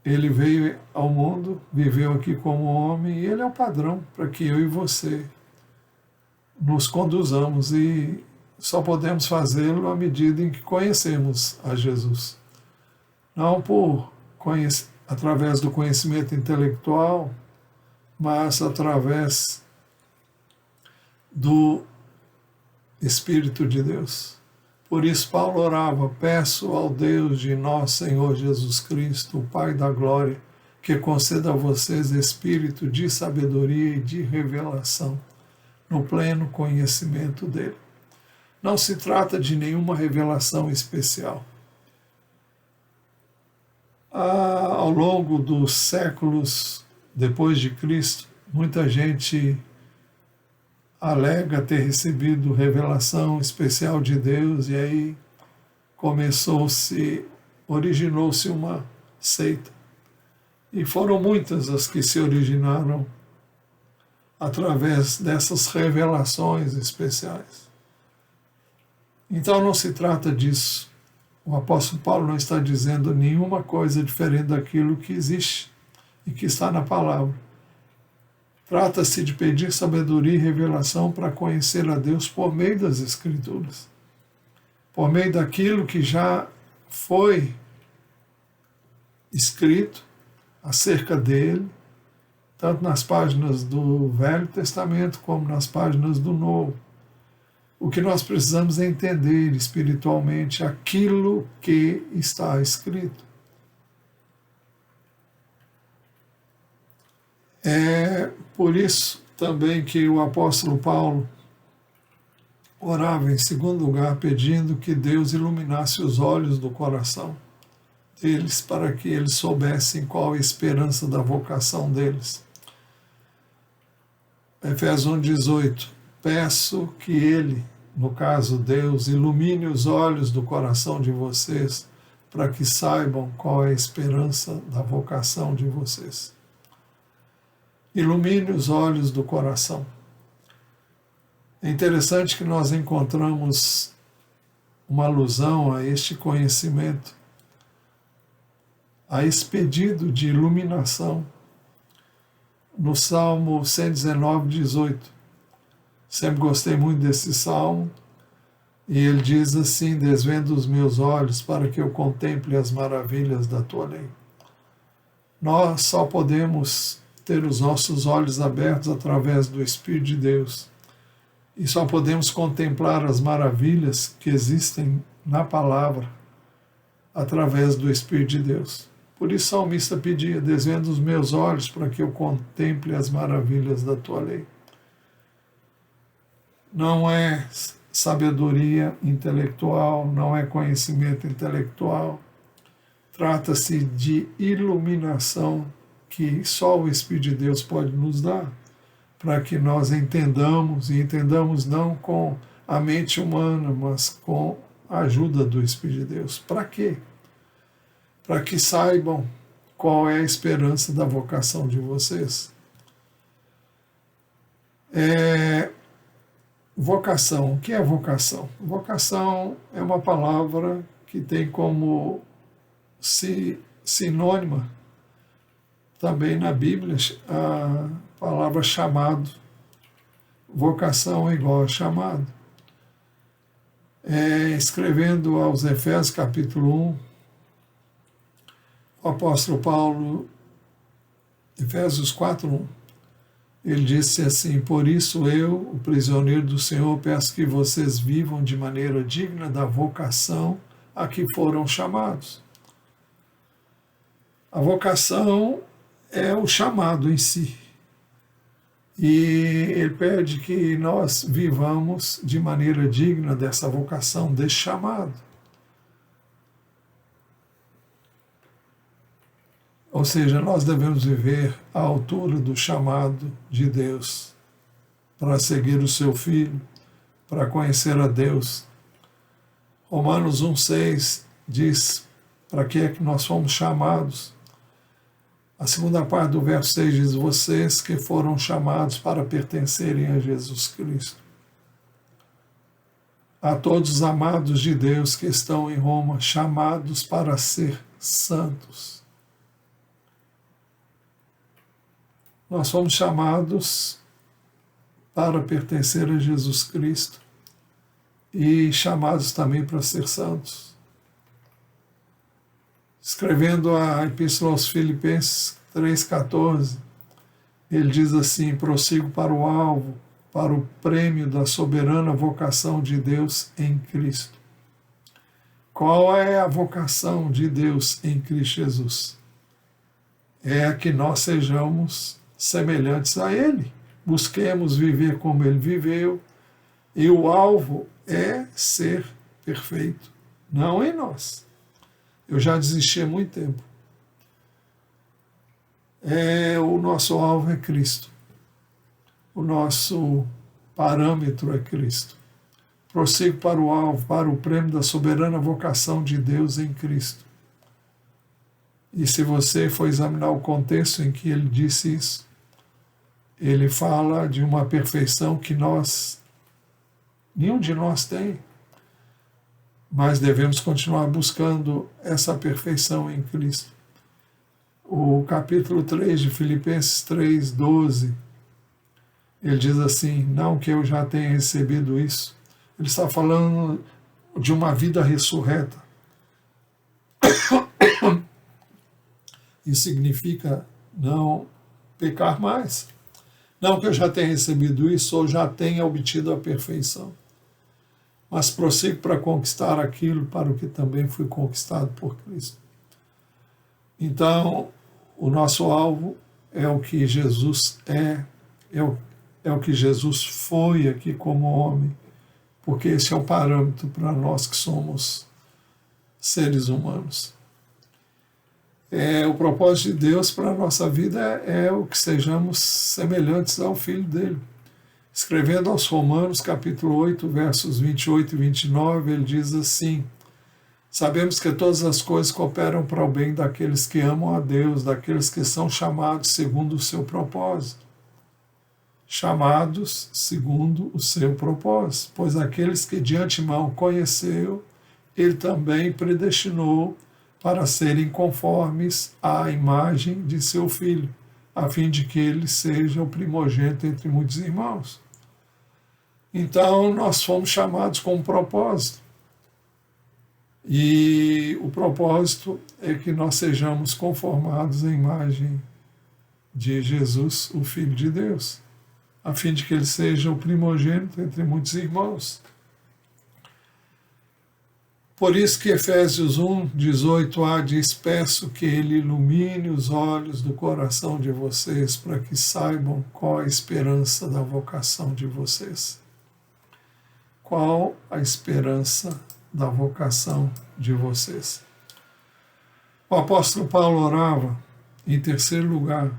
ele veio ao mundo, viveu aqui como homem, e ele é o padrão para que eu e você nos conduzamos, e só podemos fazê-lo à medida em que conhecemos a Jesus. Não através do conhecimento intelectual, mas através do Espírito de Deus. Por isso Paulo orava: peço ao Deus de nosso Senhor Jesus Cristo, o Pai da glória, que conceda a vocês espírito de sabedoria e de revelação, no pleno conhecimento dele. Não se trata de nenhuma revelação especial. Ao longo dos séculos depois de Cristo, muita gente alega ter recebido revelação especial de Deus, e aí originou-se uma seita. E foram muitas as que se originaram através dessas revelações especiais. Então não se trata disso. O apóstolo Paulo não está dizendo nenhuma coisa diferente daquilo que existe e que está na palavra. Trata-se de pedir sabedoria e revelação para conhecer a Deus por meio das Escrituras, por meio daquilo que já foi escrito acerca dele, tanto nas páginas do Velho Testamento como nas páginas do Novo. O que nós precisamos é entender espiritualmente aquilo que está escrito. É por isso também que o apóstolo Paulo orava, em segundo lugar, pedindo que Deus iluminasse os olhos do coração deles, para que eles soubessem qual a esperança da vocação deles. Efésios 1,18, peço que ele, no caso Deus, ilumine os olhos do coração de vocês, para que saibam qual é a esperança da vocação de vocês. Ilumine os olhos do coração. É interessante que nós encontramos uma alusão a este conhecimento, a esse pedido de iluminação, no Salmo 119, 18. Sempre gostei muito desse salmo, e ele diz assim: desvenda os meus olhos para que eu contemple as maravilhas da tua lei. Nós só podemos ter os nossos olhos abertos através do Espírito de Deus, e só podemos contemplar as maravilhas que existem na palavra através do Espírito de Deus. Por isso o salmista pedia: desvenda os meus olhos para que eu contemple as maravilhas da tua lei. Não é sabedoria intelectual, não é conhecimento intelectual. Trata-se de iluminação que só o Espírito de Deus pode nos dar, para que nós entendamos, e entendamos não com a mente humana, mas com a ajuda do Espírito de Deus. Para quê? Para que saibam qual é a esperança da vocação de vocês. Vocação. O que é vocação? Vocação é uma palavra que tem como sinônima também na Bíblia a palavra chamado. Vocação é igual a chamado. Escrevendo aos Efésios capítulo 1, o apóstolo Paulo, Efésios 4:1, ele disse assim: por isso eu, o prisioneiro do Senhor, peço que vocês vivam de maneira digna da vocação a que foram chamados. A vocação é o chamado em si. E ele pede que nós vivamos de maneira digna dessa vocação, desse chamado. Ou seja, nós devemos viver à altura do chamado de Deus para seguir o seu Filho, para conhecer a Deus. Romanos 1,6 diz para que é que nós fomos chamados. A segunda parte do verso 6 diz: vocês que foram chamados para pertencerem a Jesus Cristo. A todos os amados de Deus que estão em Roma, chamados para ser santos. Nós fomos chamados para pertencer a Jesus Cristo e chamados também para ser santos. Escrevendo a Epístola aos Filipenses 3,14, ele diz assim: prossigo para o alvo, para o prêmio da soberana vocação de Deus em Cristo. Qual é a vocação de Deus em Cristo Jesus? É que nós sejamos semelhantes a Ele, busquemos viver como Ele viveu, e o alvo é ser perfeito, não em nós. Eu já desisti há muito tempo. O nosso alvo é Cristo, o nosso parâmetro é Cristo. Prossigo para o alvo, para o prêmio da soberana vocação de Deus em Cristo. E se você for examinar o contexto em que ele disse isso, ele fala de uma perfeição que nenhum de nós tem, mas devemos continuar buscando essa perfeição em Cristo. O capítulo 3 de Filipenses 3:12, ele diz assim: não que eu já tenha recebido isso. Ele está falando de uma vida ressurreta. Isso significa não pecar mais. Não que eu já tenha recebido isso ou já tenha obtido a perfeição, mas prossigo para conquistar aquilo para o que também fui conquistado por Cristo. Então, o nosso alvo é o que Jesus é o que Jesus foi aqui como homem, porque esse é o parâmetro para nós que somos seres humanos. O propósito de Deus para a nossa vida é o que sejamos semelhantes ao Filho dele. Escrevendo aos Romanos, capítulo 8, versos 28 e 29, ele diz assim: sabemos que todas as coisas cooperam para o bem daqueles que amam a Deus, daqueles que são chamados segundo o seu propósito. Chamados segundo o seu propósito, pois aqueles que de antemão conheceu, ele também predestinou para serem conformes à imagem de seu Filho, a fim de que ele seja o primogênito entre muitos irmãos. Então, nós fomos chamados com um propósito. E o propósito é que nós sejamos conformados à imagem de Jesus, o Filho de Deus, a fim de que ele seja o primogênito entre muitos irmãos. Por isso que Efésios 1:18a diz: peço que ele ilumine os olhos do coração de vocês para que saibam qual a esperança da vocação de vocês. Qual a esperança da vocação de vocês? O apóstolo Paulo orava, em terceiro lugar,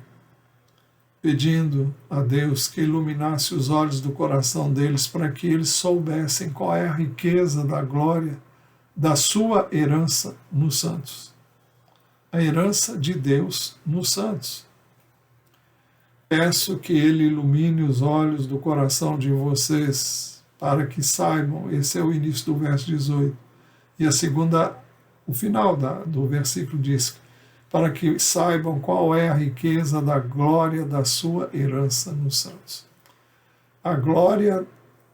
pedindo a Deus que iluminasse os olhos do coração deles para que eles soubessem qual é a riqueza da glória da sua herança nos santos. A herança de Deus nos santos. Peço que ele ilumine os olhos do coração de vocês para que saibam, esse é o início do verso 18, e a segunda, o final do versículo diz, para que saibam qual é a riqueza da glória da sua herança nos santos. A glória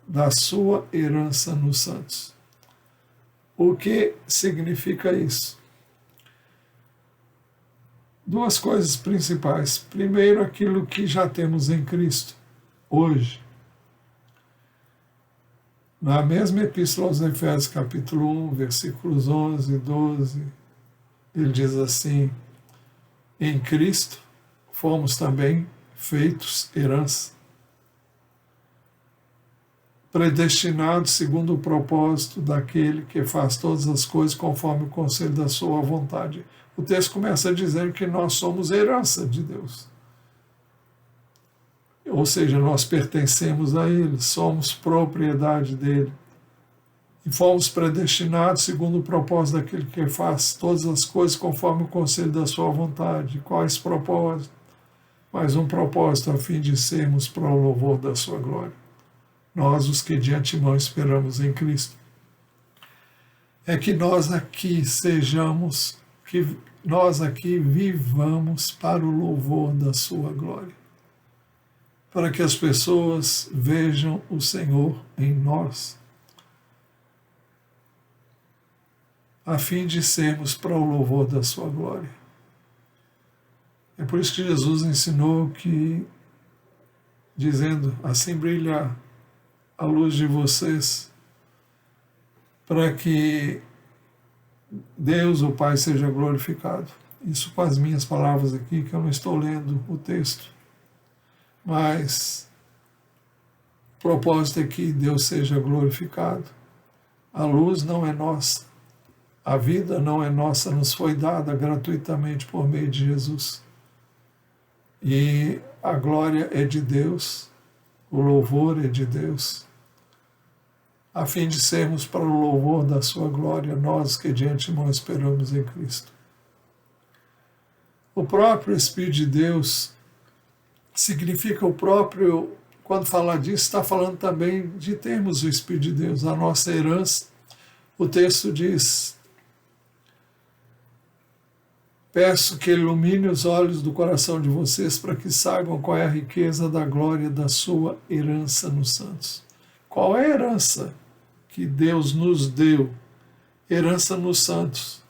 da sua herança nos santos. O que significa isso? Duas coisas principais. Primeiro, aquilo que já temos em Cristo, hoje. Na mesma epístola aos Efésios, capítulo 1, versículos 11 e 12, ele diz assim: em Cristo fomos também feitos herança, predestinados segundo o propósito daquele que faz todas as coisas conforme o conselho da sua vontade. O texto começa dizendo que nós somos herança de Deus. Ou seja, nós pertencemos a Ele, somos propriedade dEle. E fomos predestinados segundo o propósito daquele que faz todas as coisas conforme o conselho da sua vontade. Qual é esse propósito? Mais um propósito, a fim de sermos para o louvor da sua glória. Nós, os que de antemão esperamos em Cristo. É que nós aqui sejamos, que nós aqui vivamos para o louvor da sua glória. Para que as pessoas vejam o Senhor em nós. A fim de sermos para o louvor da sua glória. É por isso que Jesus ensinou que, dizendo, assim brilha a luz de vocês, para que Deus, o Pai, seja glorificado. Isso com as minhas palavras aqui, que eu não estou lendo o texto. Mas o propósito é que Deus seja glorificado. A luz não é nossa. A vida não é nossa, nos foi dada gratuitamente por meio de Jesus. E a glória é de Deus, o louvor é de Deus, a fim de sermos para o louvor da sua glória, nós que de antemão esperamos em Cristo. O próprio Espírito de Deus significa o próprio, quando fala disso, está falando também de termos o Espírito de Deus, a nossa herança. O texto diz: peço que ilumine os olhos do coração de vocês para que saibam qual é a riqueza da glória da sua herança nos santos. Qual é a herança que Deus nos deu? Herança nos santos.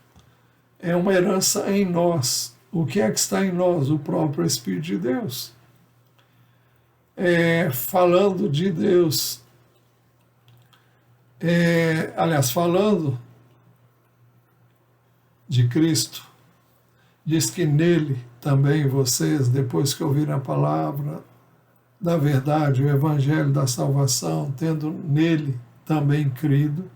É uma herança em nós. O que é que está em nós? O próprio Espírito de Deus. Falando de Deus, falando de Cristo, diz que nele também vocês, depois que ouviram a palavra da verdade, o evangelho da salvação, tendo nele também crido,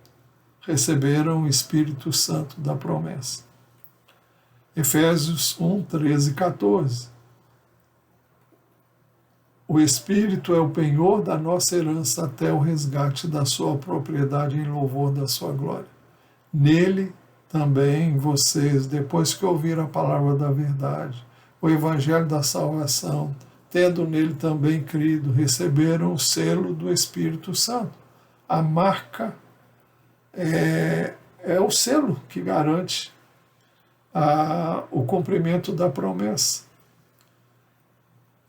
receberam o Espírito Santo da promessa. Efésios 1, 13 e 14. O Espírito é o penhor da nossa herança até o resgate da sua propriedade em louvor da sua glória. Nele também vocês, depois que ouviram a palavra da verdade, o evangelho da salvação, tendo nele também crido, receberam o selo do Espírito Santo. A marca é o selo que garante o cumprimento da promessa.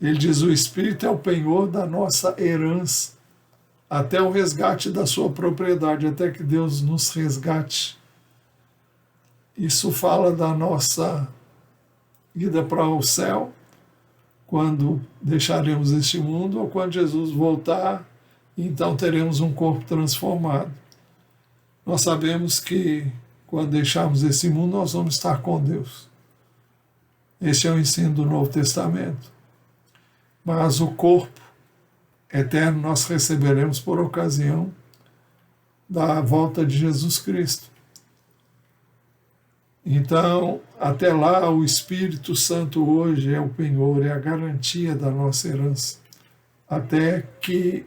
Ele diz: o Espírito é o penhor da nossa herança, até o resgate da sua propriedade, até que Deus nos resgate. Isso fala da nossa ida para o céu, quando deixaremos este mundo, ou quando Jesus voltar, então teremos um corpo transformado. Nós sabemos que quando deixarmos esse mundo, nós vamos estar com Deus. Este é o ensino do Novo Testamento. Mas o corpo eterno nós receberemos por ocasião da volta de Jesus Cristo. Então, até lá, o Espírito Santo hoje é o penhor, é a garantia da nossa herança, até que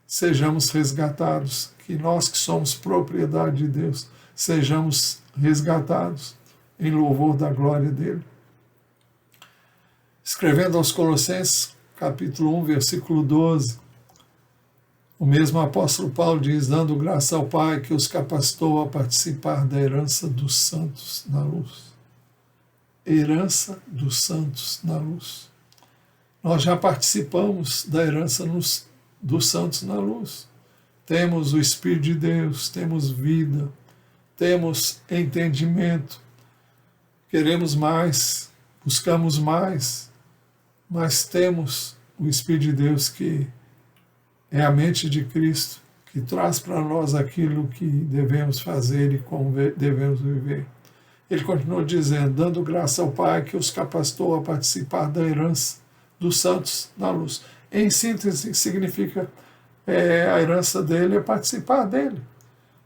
sejamos resgatados, que nós que somos propriedade de Deus, sejamos resgatados em louvor da glória dele. Escrevendo aos Colossenses, capítulo 1, versículo 12, o mesmo apóstolo Paulo diz, dando graça ao Pai que os capacitou a participar da herança dos santos na luz. Herança dos santos na luz. Nós já participamos da herança dos santos na luz. Temos o Espírito de Deus, temos vida, temos entendimento, queremos mais, buscamos mais, mas temos o Espírito de Deus que é a mente de Cristo, que traz para nós aquilo que devemos fazer e como devemos viver. Ele continua dizendo, dando graça ao Pai que os capacitou a participar da herança dos santos na luz. Em síntese, significa a herança dele é participar dele,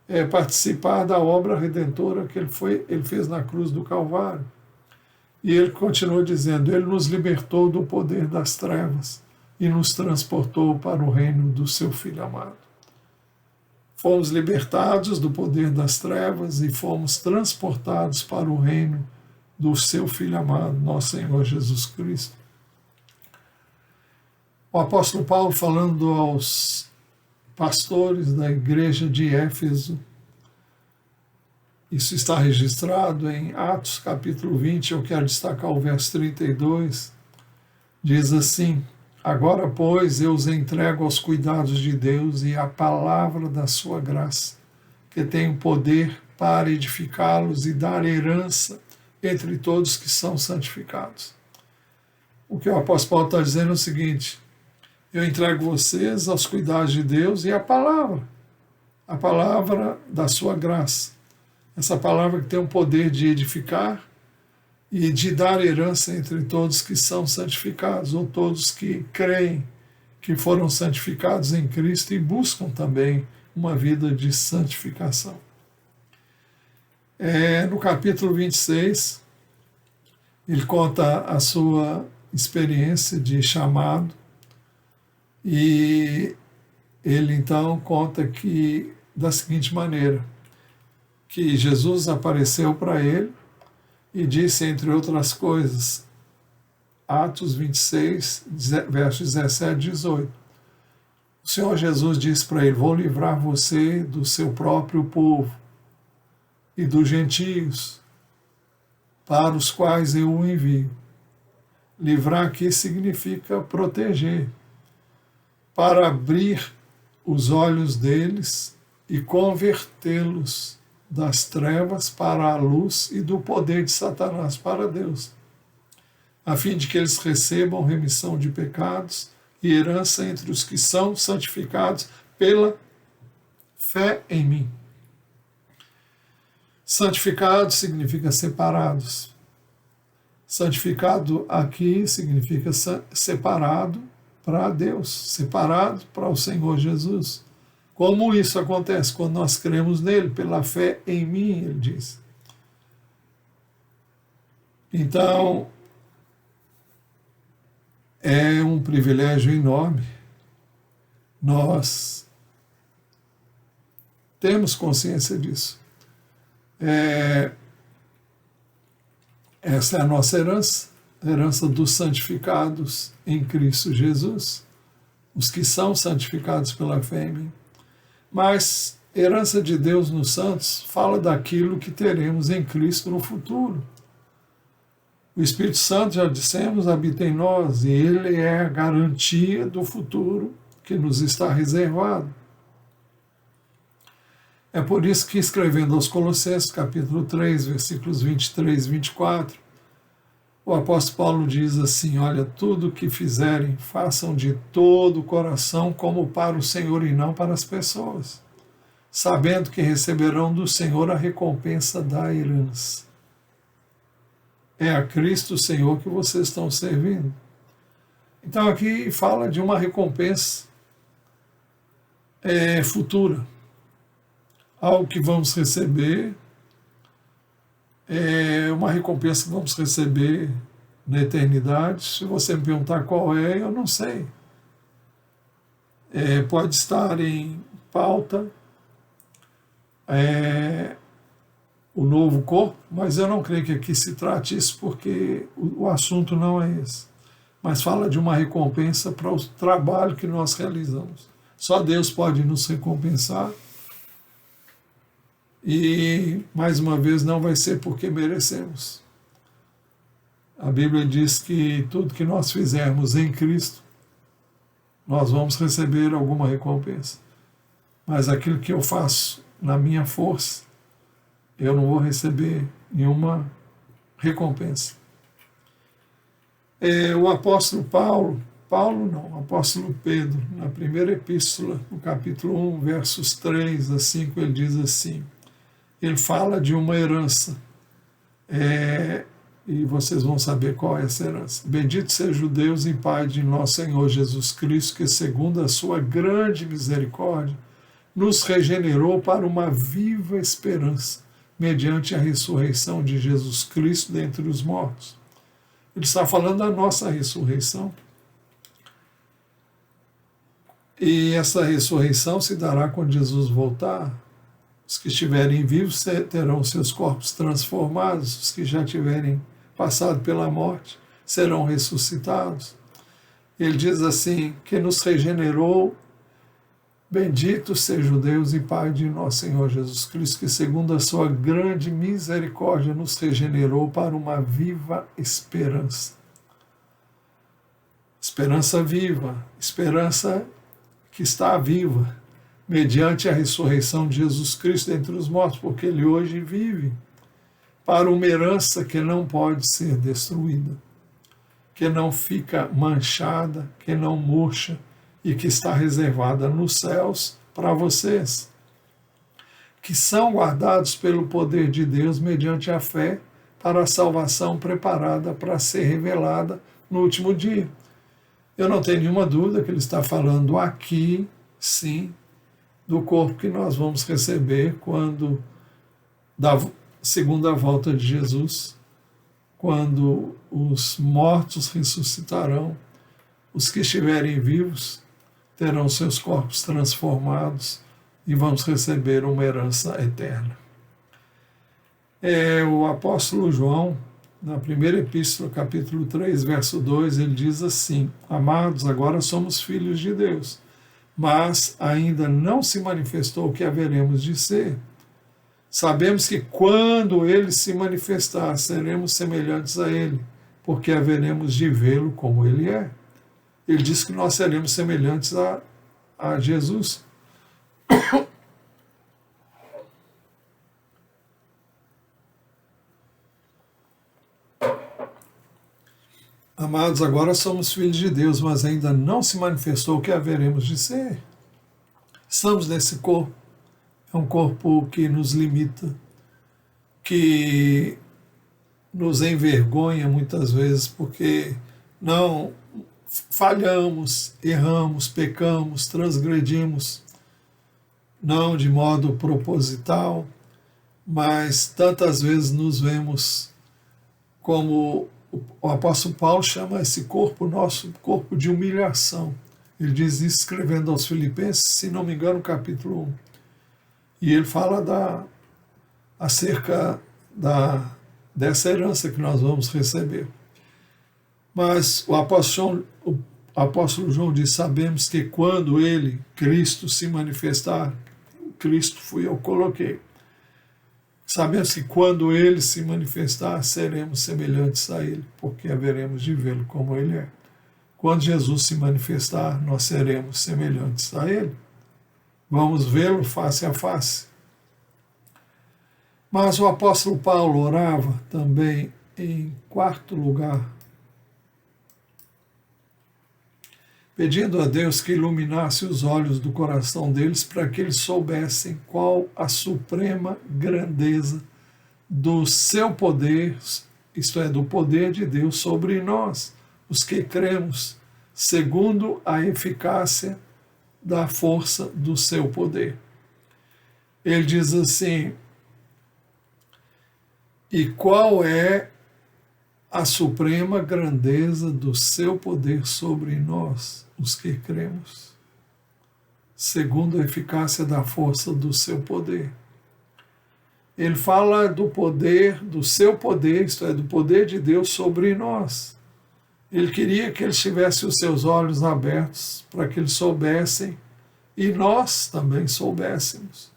é participar da obra redentora que ele fez na cruz do Calvário. E ele continua dizendo, ele nos libertou do poder das trevas e nos transportou para o reino do seu Filho amado. Fomos libertados do poder das trevas e fomos transportados para o reino do seu Filho amado, nosso Senhor Jesus Cristo. O apóstolo Paulo, falando aos pastores da igreja de Éfeso, isso está registrado em Atos capítulo 20, eu quero destacar o verso 32, diz assim, agora, pois, eu os entrego aos cuidados de Deus e à palavra da sua graça, que tem o poder para edificá-los e dar herança entre todos que são santificados. O que o apóstolo Paulo está dizendo é o seguinte, eu entrego vocês aos cuidados de Deus e à palavra da sua graça. Essa palavra que tem o poder de edificar e de dar herança entre todos que são santificados, ou todos que creem que foram santificados em Cristo e buscam também uma vida de santificação. No capítulo 26, ele conta a sua experiência de chamado, e ele então conta que da seguinte maneira, que Jesus apareceu para ele e disse, entre outras coisas, Atos 26, versos 17 e 18, o Senhor Jesus disse para ele, vou livrar você do seu próprio povo e dos gentios, para os quais eu o envio. Livrar aqui significa proteger, para abrir os olhos deles e convertê-los das trevas para a luz e do poder de Satanás para Deus, a fim de que eles recebam remissão de pecados e herança entre os que são santificados pela fé em mim. Santificado significa separados. Santificado aqui significa separado para Deus, separado para o Senhor Jesus. Como isso acontece? Quando nós cremos nele, pela fé em mim, ele diz. Então, é um privilégio enorme. Nós temos consciência disso. Essa é a nossa herança, a herança dos santificados em Cristo Jesus, os que são santificados pela fé em mim. Mas herança de Deus nos santos fala daquilo que teremos em Cristo no futuro. O Espírito Santo, já dissemos, habita em nós e ele é a garantia do futuro que nos está reservado. É por isso que, escrevendo aos Colossenses, capítulo 3, versículos 23 e 24, o apóstolo Paulo diz assim, olha, tudo o que fizerem, façam de todo o coração como para o Senhor e não para as pessoas. sabendo que receberão do Senhor a recompensa da herança. É a Cristo Senhor que vocês estão servindo. Então aqui fala de uma recompensa futura, algo que vamos receber, uma recompensa que vamos receber na eternidade. Se você me perguntar qual é, eu não sei. Pode estar em pauta o novo corpo, mas eu não creio que aqui se trate isso, porque o assunto não é esse. Mas fala de uma recompensa para o trabalho que nós realizamos. Só Deus pode nos recompensar. E, mais uma vez, não vai ser porque merecemos. A Bíblia diz que tudo que nós fizermos em Cristo, nós vamos receber alguma recompensa. Mas aquilo que eu faço na minha força, eu não vou receber nenhuma recompensa. O apóstolo o apóstolo Pedro, na primeira epístola, no capítulo 1, versos 3 a 5, ele diz assim, ele fala de uma herança, e vocês vão saber qual é essa herança. Bendito seja o Deus e Pai de nosso Senhor Jesus Cristo, que segundo a sua grande misericórdia, nos regenerou para uma viva esperança, mediante a ressurreição de Jesus Cristo dentre os mortos. Ele está falando da nossa ressurreição. E essa ressurreição se dará quando Jesus voltar. Os que estiverem vivos terão seus corpos transformados, os que já tiverem passado pela morte serão ressuscitados. Ele diz assim, que nos regenerou. Bendito seja o Deus e Pai de nosso Senhor Jesus Cristo, que segundo a sua grande misericórdia nos regenerou para uma viva esperança. Esperança viva, esperança que está viva, mediante a ressurreição de Jesus Cristo dentre os mortos, porque ele hoje vive, para uma herança que não pode ser destruída, que não fica manchada, que não murcha, e que está reservada nos céus para vocês, que são guardados pelo poder de Deus mediante a fé para a salvação preparada para ser revelada no último dia. Eu não tenho nenhuma dúvida que ele está falando aqui, sim, do corpo que nós vamos receber quando da segunda volta de Jesus, quando os mortos ressuscitarão, os que estiverem vivos terão seus corpos transformados e vamos receber uma herança eterna. O apóstolo João, na primeira epístola, capítulo 3, verso 2, ele diz assim, amados, agora somos filhos de Deus, mas ainda não se manifestou o que haveremos de ser. Sabemos que quando ele se manifestar, seremos semelhantes a ele, porque haveremos de vê-lo como ele é. Ele diz que nós seremos semelhantes a Jesus. Amados, agora somos filhos de Deus, mas ainda não se manifestou o que haveremos de ser. Estamos nesse corpo. É um corpo que nos limita, que nos envergonha muitas vezes, porque não falhamos, erramos, pecamos, transgredimos, não de modo proposital, mas tantas vezes nos vemos como o apóstolo Paulo chama esse corpo nosso corpo de humilhação. Ele diz isso escrevendo aos Filipenses, se não me engano, capítulo 1. E ele fala acerca dessa herança que nós vamos receber. Mas o apóstolo João diz, sabemos que quando ele, Cristo, se manifestar, Cristo fui eu que coloquei, sabemos que quando ele se manifestar, seremos semelhantes a ele, porque haveremos de vê-lo como ele é. Quando Jesus se manifestar, nós seremos semelhantes a ele. Vamos vê-lo face a face. Mas o apóstolo Paulo orava também em quarto lugar. pedindo a Deus que iluminasse os olhos do coração deles para que eles soubessem qual a suprema grandeza do seu poder, isto é, do poder de Deus sobre nós, os que cremos, segundo a eficácia da força do seu poder. Ele diz assim: e qual é a suprema grandeza do seu poder sobre nós, os que cremos, segundo a eficácia da força do seu poder. Ele fala do poder, do seu poder, isto é, do poder de Deus sobre nós. Ele queria que eles tivessem os seus olhos abertos para que eles soubessem, e nós também soubéssemos,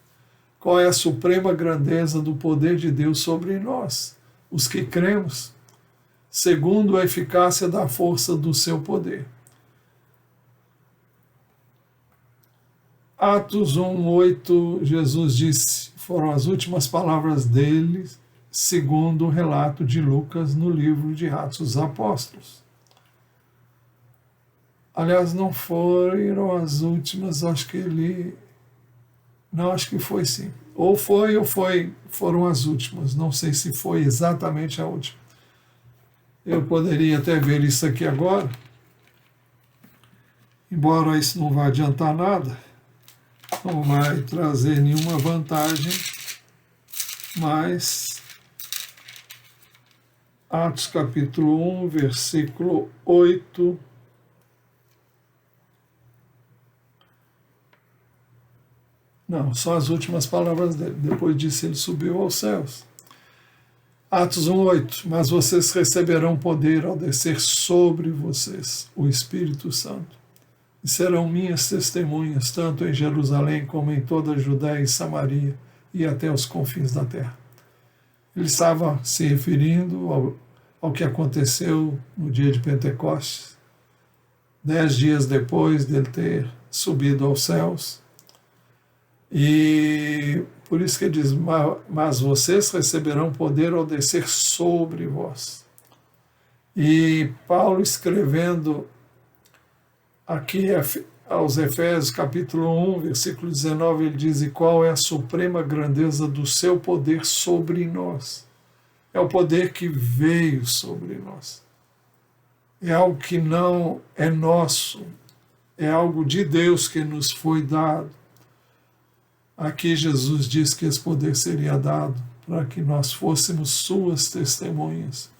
qual é a suprema grandeza do poder de Deus sobre nós, os que cremos, segundo a eficácia da força do seu poder. Atos 1:8, Jesus disse, foram as últimas palavras dele, segundo o relato de Lucas no livro de Atos dos Apóstolos. Aliás, não foram as últimas, acho que ele... Não, acho que foi sim. Ou foram as últimas, não sei se foi exatamente a última. Eu poderia até ver isso aqui agora, embora isso não vá adiantar nada, não vai trazer nenhuma vantagem, mas Atos capítulo 1, versículo 8, não, só as últimas palavras dele, depois disso ele subiu aos céus. Atos 1:8, mas vocês receberão poder ao descer sobre vocês o Espírito Santo, e serão minhas testemunhas, tanto em Jerusalém como em toda a Judéia e Samaria, e até os confins da terra. Ele estava se referindo ao que aconteceu no dia de Pentecostes, 10 dias depois dele ter subido aos céus, e por isso que ele diz, mas vocês receberão poder ao descer sobre vós. E Paulo, escrevendo aqui aos Efésios capítulo 1, versículo 19, ele diz, e qual é a suprema grandeza do seu poder sobre nós? É o poder que veio sobre nós. É algo que não é nosso, é algo de Deus que nos foi dado. Aqui Jesus diz que esse poder seria dado para que nós fôssemos suas testemunhas,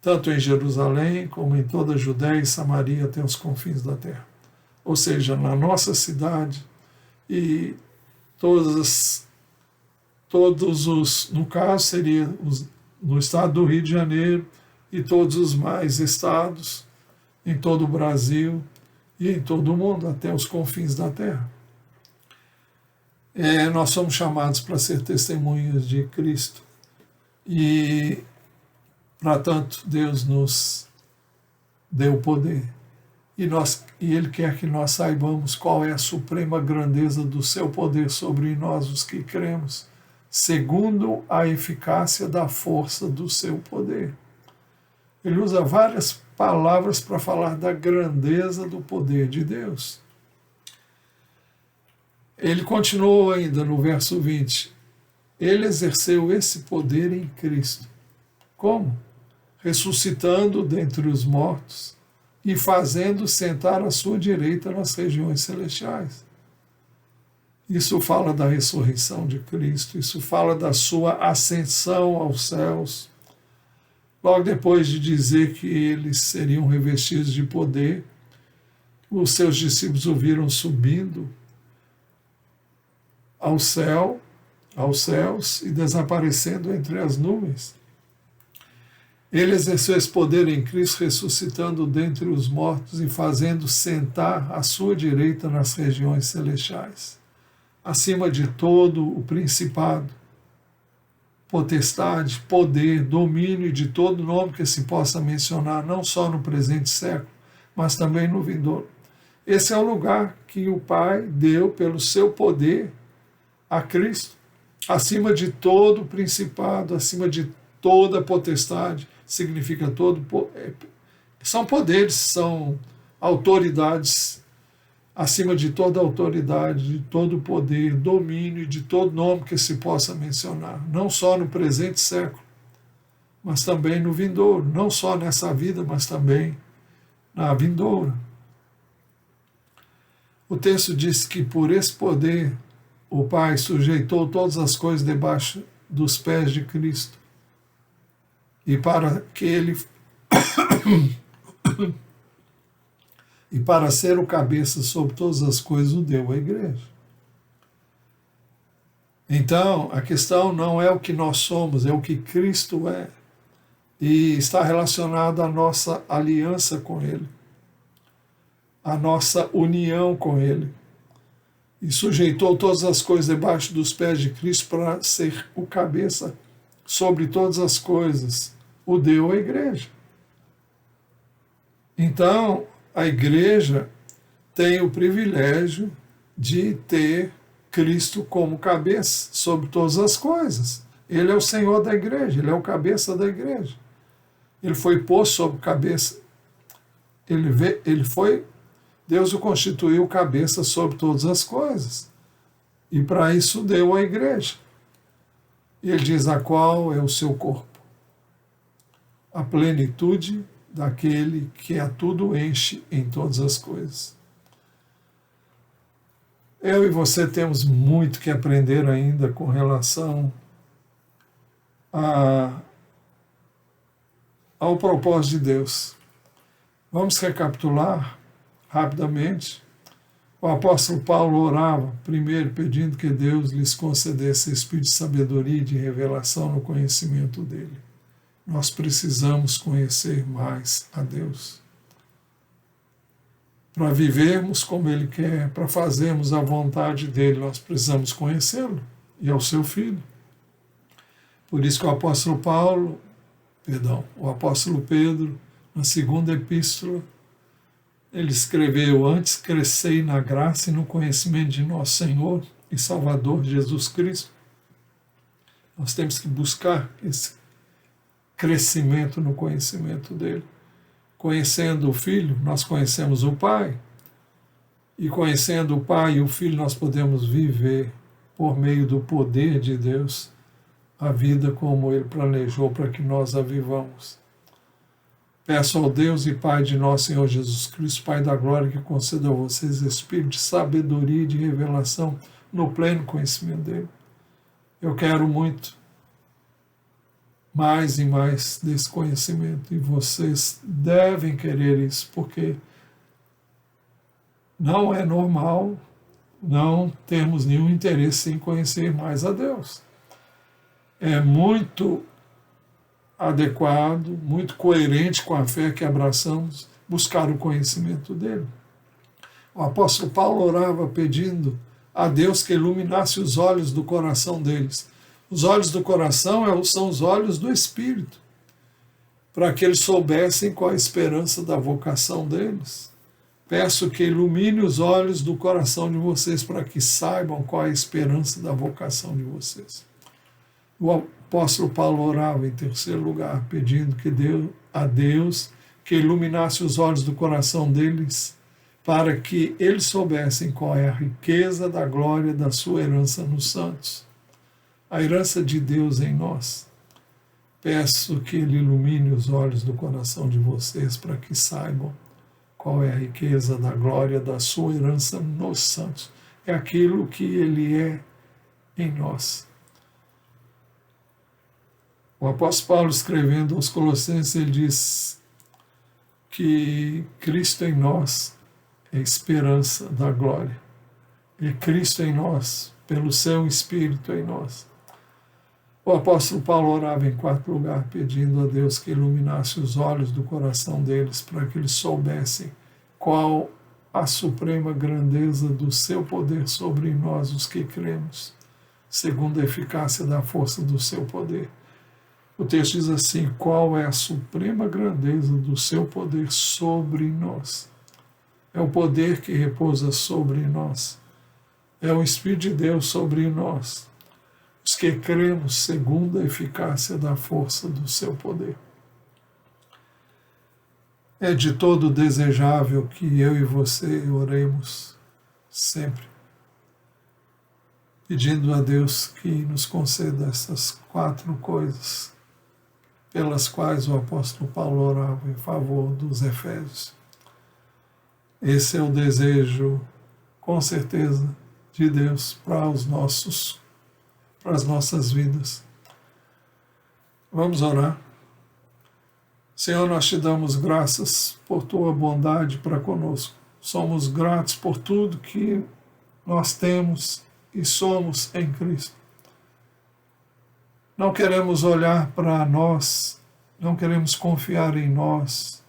tanto em Jerusalém como em toda a Judéia e Samaria até os confins da terra. Ou seja, na nossa cidade e todos os, no caso seria no estado do Rio de Janeiro e todos os mais estados, em todo o Brasil e em todo o mundo, até os confins da terra. Nós somos chamados para ser testemunhas de Cristo e, para tanto, Deus nos deu poder e Ele quer que nós saibamos qual é a suprema grandeza do seu poder sobre nós, os que cremos, segundo a eficácia da força do seu poder. Ele usa várias palavras para falar da grandeza do poder de Deus. Ele continuou ainda no verso 20. Ele exerceu esse poder em Cristo. Como? Ressuscitando dentre os mortos e fazendo sentar à sua direita nas regiões celestiais. Isso fala da ressurreição de Cristo, isso fala da sua ascensão aos céus. Logo depois de dizer que eles seriam revestidos de poder, os seus discípulos o viram subindo aos céus e desaparecendo entre as nuvens. Ele exerceu esse poder em Cristo, ressuscitando dentre os mortos e fazendo sentar à sua direita nas regiões celestiais, acima de todo o principado, potestade, poder, domínio de todo nome que se possa mencionar, não só no presente século, mas também no vindouro. Esse é o lugar que o Pai deu pelo seu poder a Cristo, acima de todo principado, acima de toda potestade, significa todo, são poderes, são autoridades, acima de toda autoridade, de todo poder, domínio, de todo nome que se possa mencionar, não só no presente século, mas também no vindouro, não só nessa vida, mas também na vindoura. O texto diz que por esse poder o Pai sujeitou todas as coisas debaixo dos pés de Cristo. E para que ele e para ser o cabeça sobre todas as coisas o deu à igreja. Então, a questão não é o que nós somos, é o que Cristo é. E está relacionado à nossa aliança com Ele, à nossa união com Ele. E sujeitou todas as coisas debaixo dos pés de Cristo para ser o cabeça sobre todas as coisas. O deu à igreja. Então, a igreja tem o privilégio de ter Cristo como cabeça sobre todas as coisas. Ele é o Senhor da igreja, Ele é o cabeça da igreja. Ele foi posto sobre cabeça. Deus o constituiu cabeça sobre todas as coisas. E para isso deu a igreja. E ele diz: a qual é o seu corpo? A plenitude daquele que a tudo enche em todas as coisas. Eu e você temos muito que aprender ainda com relação ao propósito de Deus. Vamos recapitular rapidamente. O apóstolo Paulo orava, primeiro, pedindo que Deus lhes concedesse espírito de sabedoria e de revelação no conhecimento dele. Nós precisamos conhecer mais a Deus. Para vivermos como Ele quer, para fazermos a vontade dele, nós precisamos conhecê-lo e ao seu Filho. Por isso que o apóstolo Pedro, na segunda epístola, ele escreveu: antes crescei na graça e no conhecimento de nosso Senhor e Salvador Jesus Cristo. Nós temos que buscar esse crescimento no conhecimento dele. Conhecendo o Filho, nós conhecemos o Pai. E conhecendo o Pai e o Filho, nós podemos viver, por meio do poder de Deus, a vida como Ele planejou para que nós a vivamos. Peço ao Deus e Pai de nosso Senhor Jesus Cristo, Pai da glória, que conceda a vocês espírito de sabedoria e de revelação no pleno conhecimento dele. Eu quero muito mais e mais desse conhecimento, e vocês devem querer isso, porque não é normal não termos nenhum interesse em conhecer mais a Deus. É muito adequado, muito coerente com a fé que abraçamos, buscar o conhecimento dele. O apóstolo Paulo orava pedindo a Deus que iluminasse os olhos do coração deles. Os olhos do coração são os olhos do Espírito, para que eles soubessem qual a esperança da vocação deles. Peço que ilumine os olhos do coração de vocês, para que saibam qual a esperança da vocação de vocês. O apóstolo Paulo orava, em terceiro lugar, pedindo a Deus que iluminasse os olhos do coração deles, para que eles soubessem qual é a riqueza da glória da sua herança nos santos. A herança de Deus em nós. Peço que Ele ilumine os olhos do coração de vocês, para que saibam qual é a riqueza da glória da sua herança nos santos. É aquilo que Ele é em nós. O apóstolo Paulo, escrevendo aos Colossenses, ele diz que Cristo em nós é a esperança da glória. É Cristo em nós, pelo seu Espírito em nós. O apóstolo Paulo orava em quarto lugar, pedindo a Deus que iluminasse os olhos do coração deles, para que eles soubessem qual a suprema grandeza do seu poder sobre nós, os que cremos, segundo a eficácia da força do seu poder. O texto diz assim: qual é a suprema grandeza do seu poder sobre nós? É o poder que repousa sobre nós. É o Espírito de Deus sobre nós. Os que cremos segundo a eficácia da força do seu poder. é de todo desejável que eu e você oremos sempre, pedindo a Deus que nos conceda essas 4 coisas pelas quais o apóstolo Paulo orava em favor dos Efésios. Esse é o desejo, com certeza, de Deus para as nossas vidas. Vamos orar. Senhor, nós te damos graças por tua bondade para conosco. Somos gratos por tudo que nós temos e somos em Cristo. Não queremos olhar para nós, não queremos confiar em nós,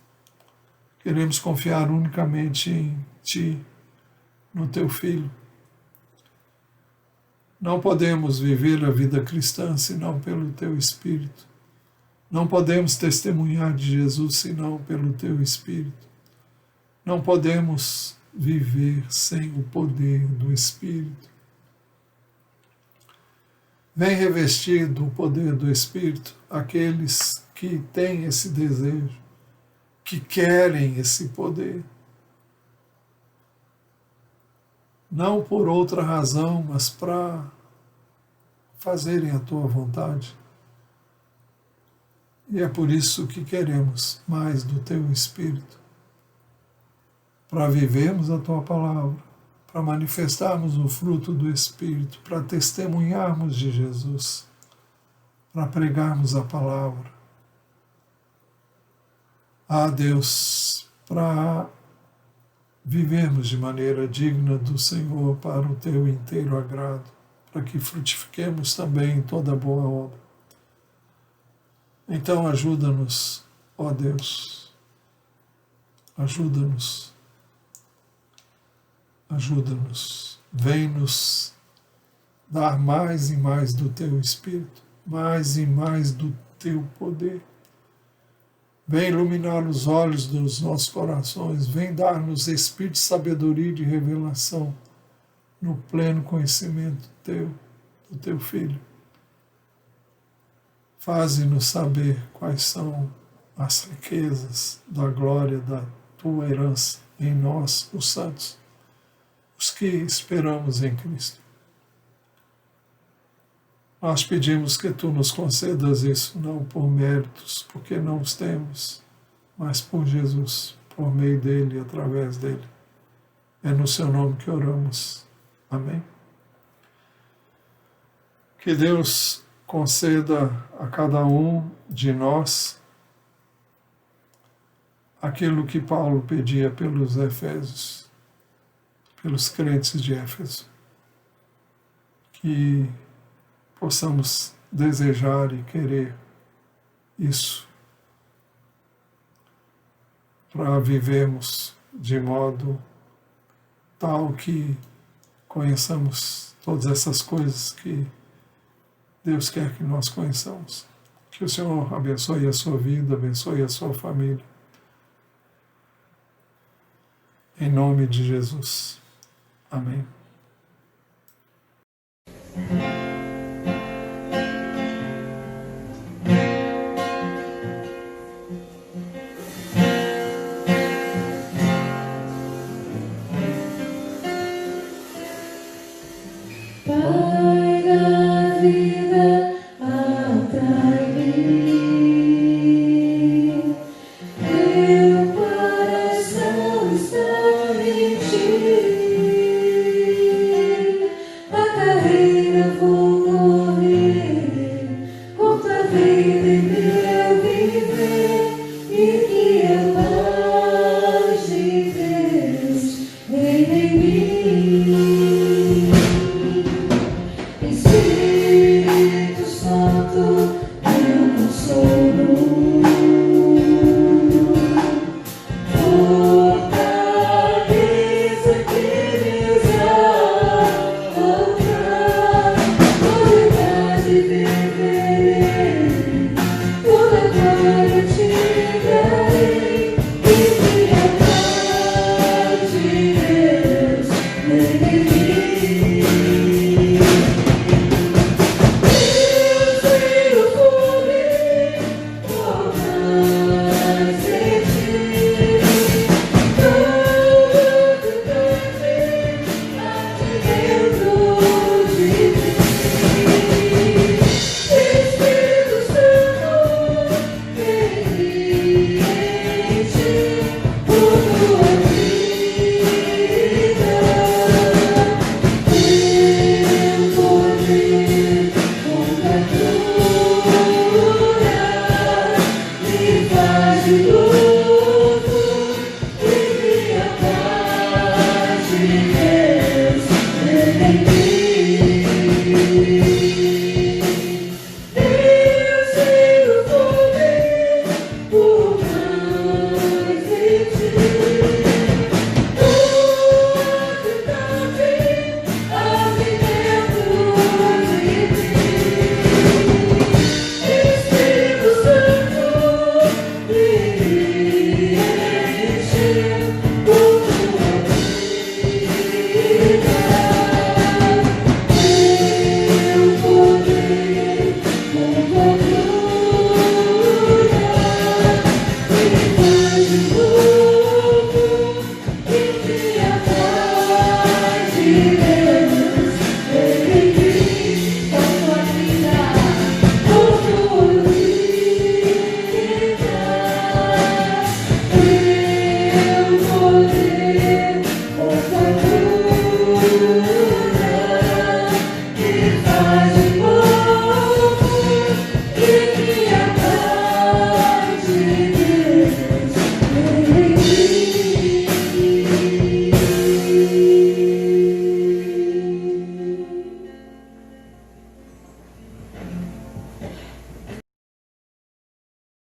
queremos confiar unicamente em Ti, no Teu Filho. Não podemos viver a vida cristã senão pelo Teu Espírito. Não podemos testemunhar de Jesus senão pelo Teu Espírito. Não podemos viver sem o poder do Espírito. Vem revestir do poder do Espírito aqueles que têm esse desejo, que querem esse poder. Não por outra razão, mas para fazerem a tua vontade. E é por isso que queremos mais do teu Espírito, para vivermos a tua palavra, para manifestarmos o fruto do Espírito, para testemunharmos de Jesus, para pregarmos a palavra. Ah, Deus, para vivermos de maneira digna do Senhor para o teu inteiro agrado, para que frutifiquemos também em toda boa obra. Então ajuda-nos, ó Deus, ajuda-nos. Ajuda-nos, vem-nos dar mais e mais do Teu Espírito, mais e mais do Teu poder. Vem iluminar os olhos dos nossos corações, vem dar-nos espírito de sabedoria e de revelação no pleno conhecimento do Teu Filho. Faze-nos saber quais são as riquezas da glória da Tua herança em nós, os santos, os que esperamos em Cristo. Nós pedimos que Tu nos concedas isso, não por méritos, porque não os temos, mas por Jesus, por meio dEle e através dEle. É no Seu nome que oramos. Amém. Que Deus conceda a cada um de nós aquilo que Paulo pedia pelos Efésios, pelos crentes de Éfeso, que possamos desejar e querer isso para vivermos de modo tal que conheçamos todas essas coisas que Deus quer que nós conheçamos. Que o Senhor abençoe a sua vida, abençoe a sua família. Em nome de Jesus. Amém.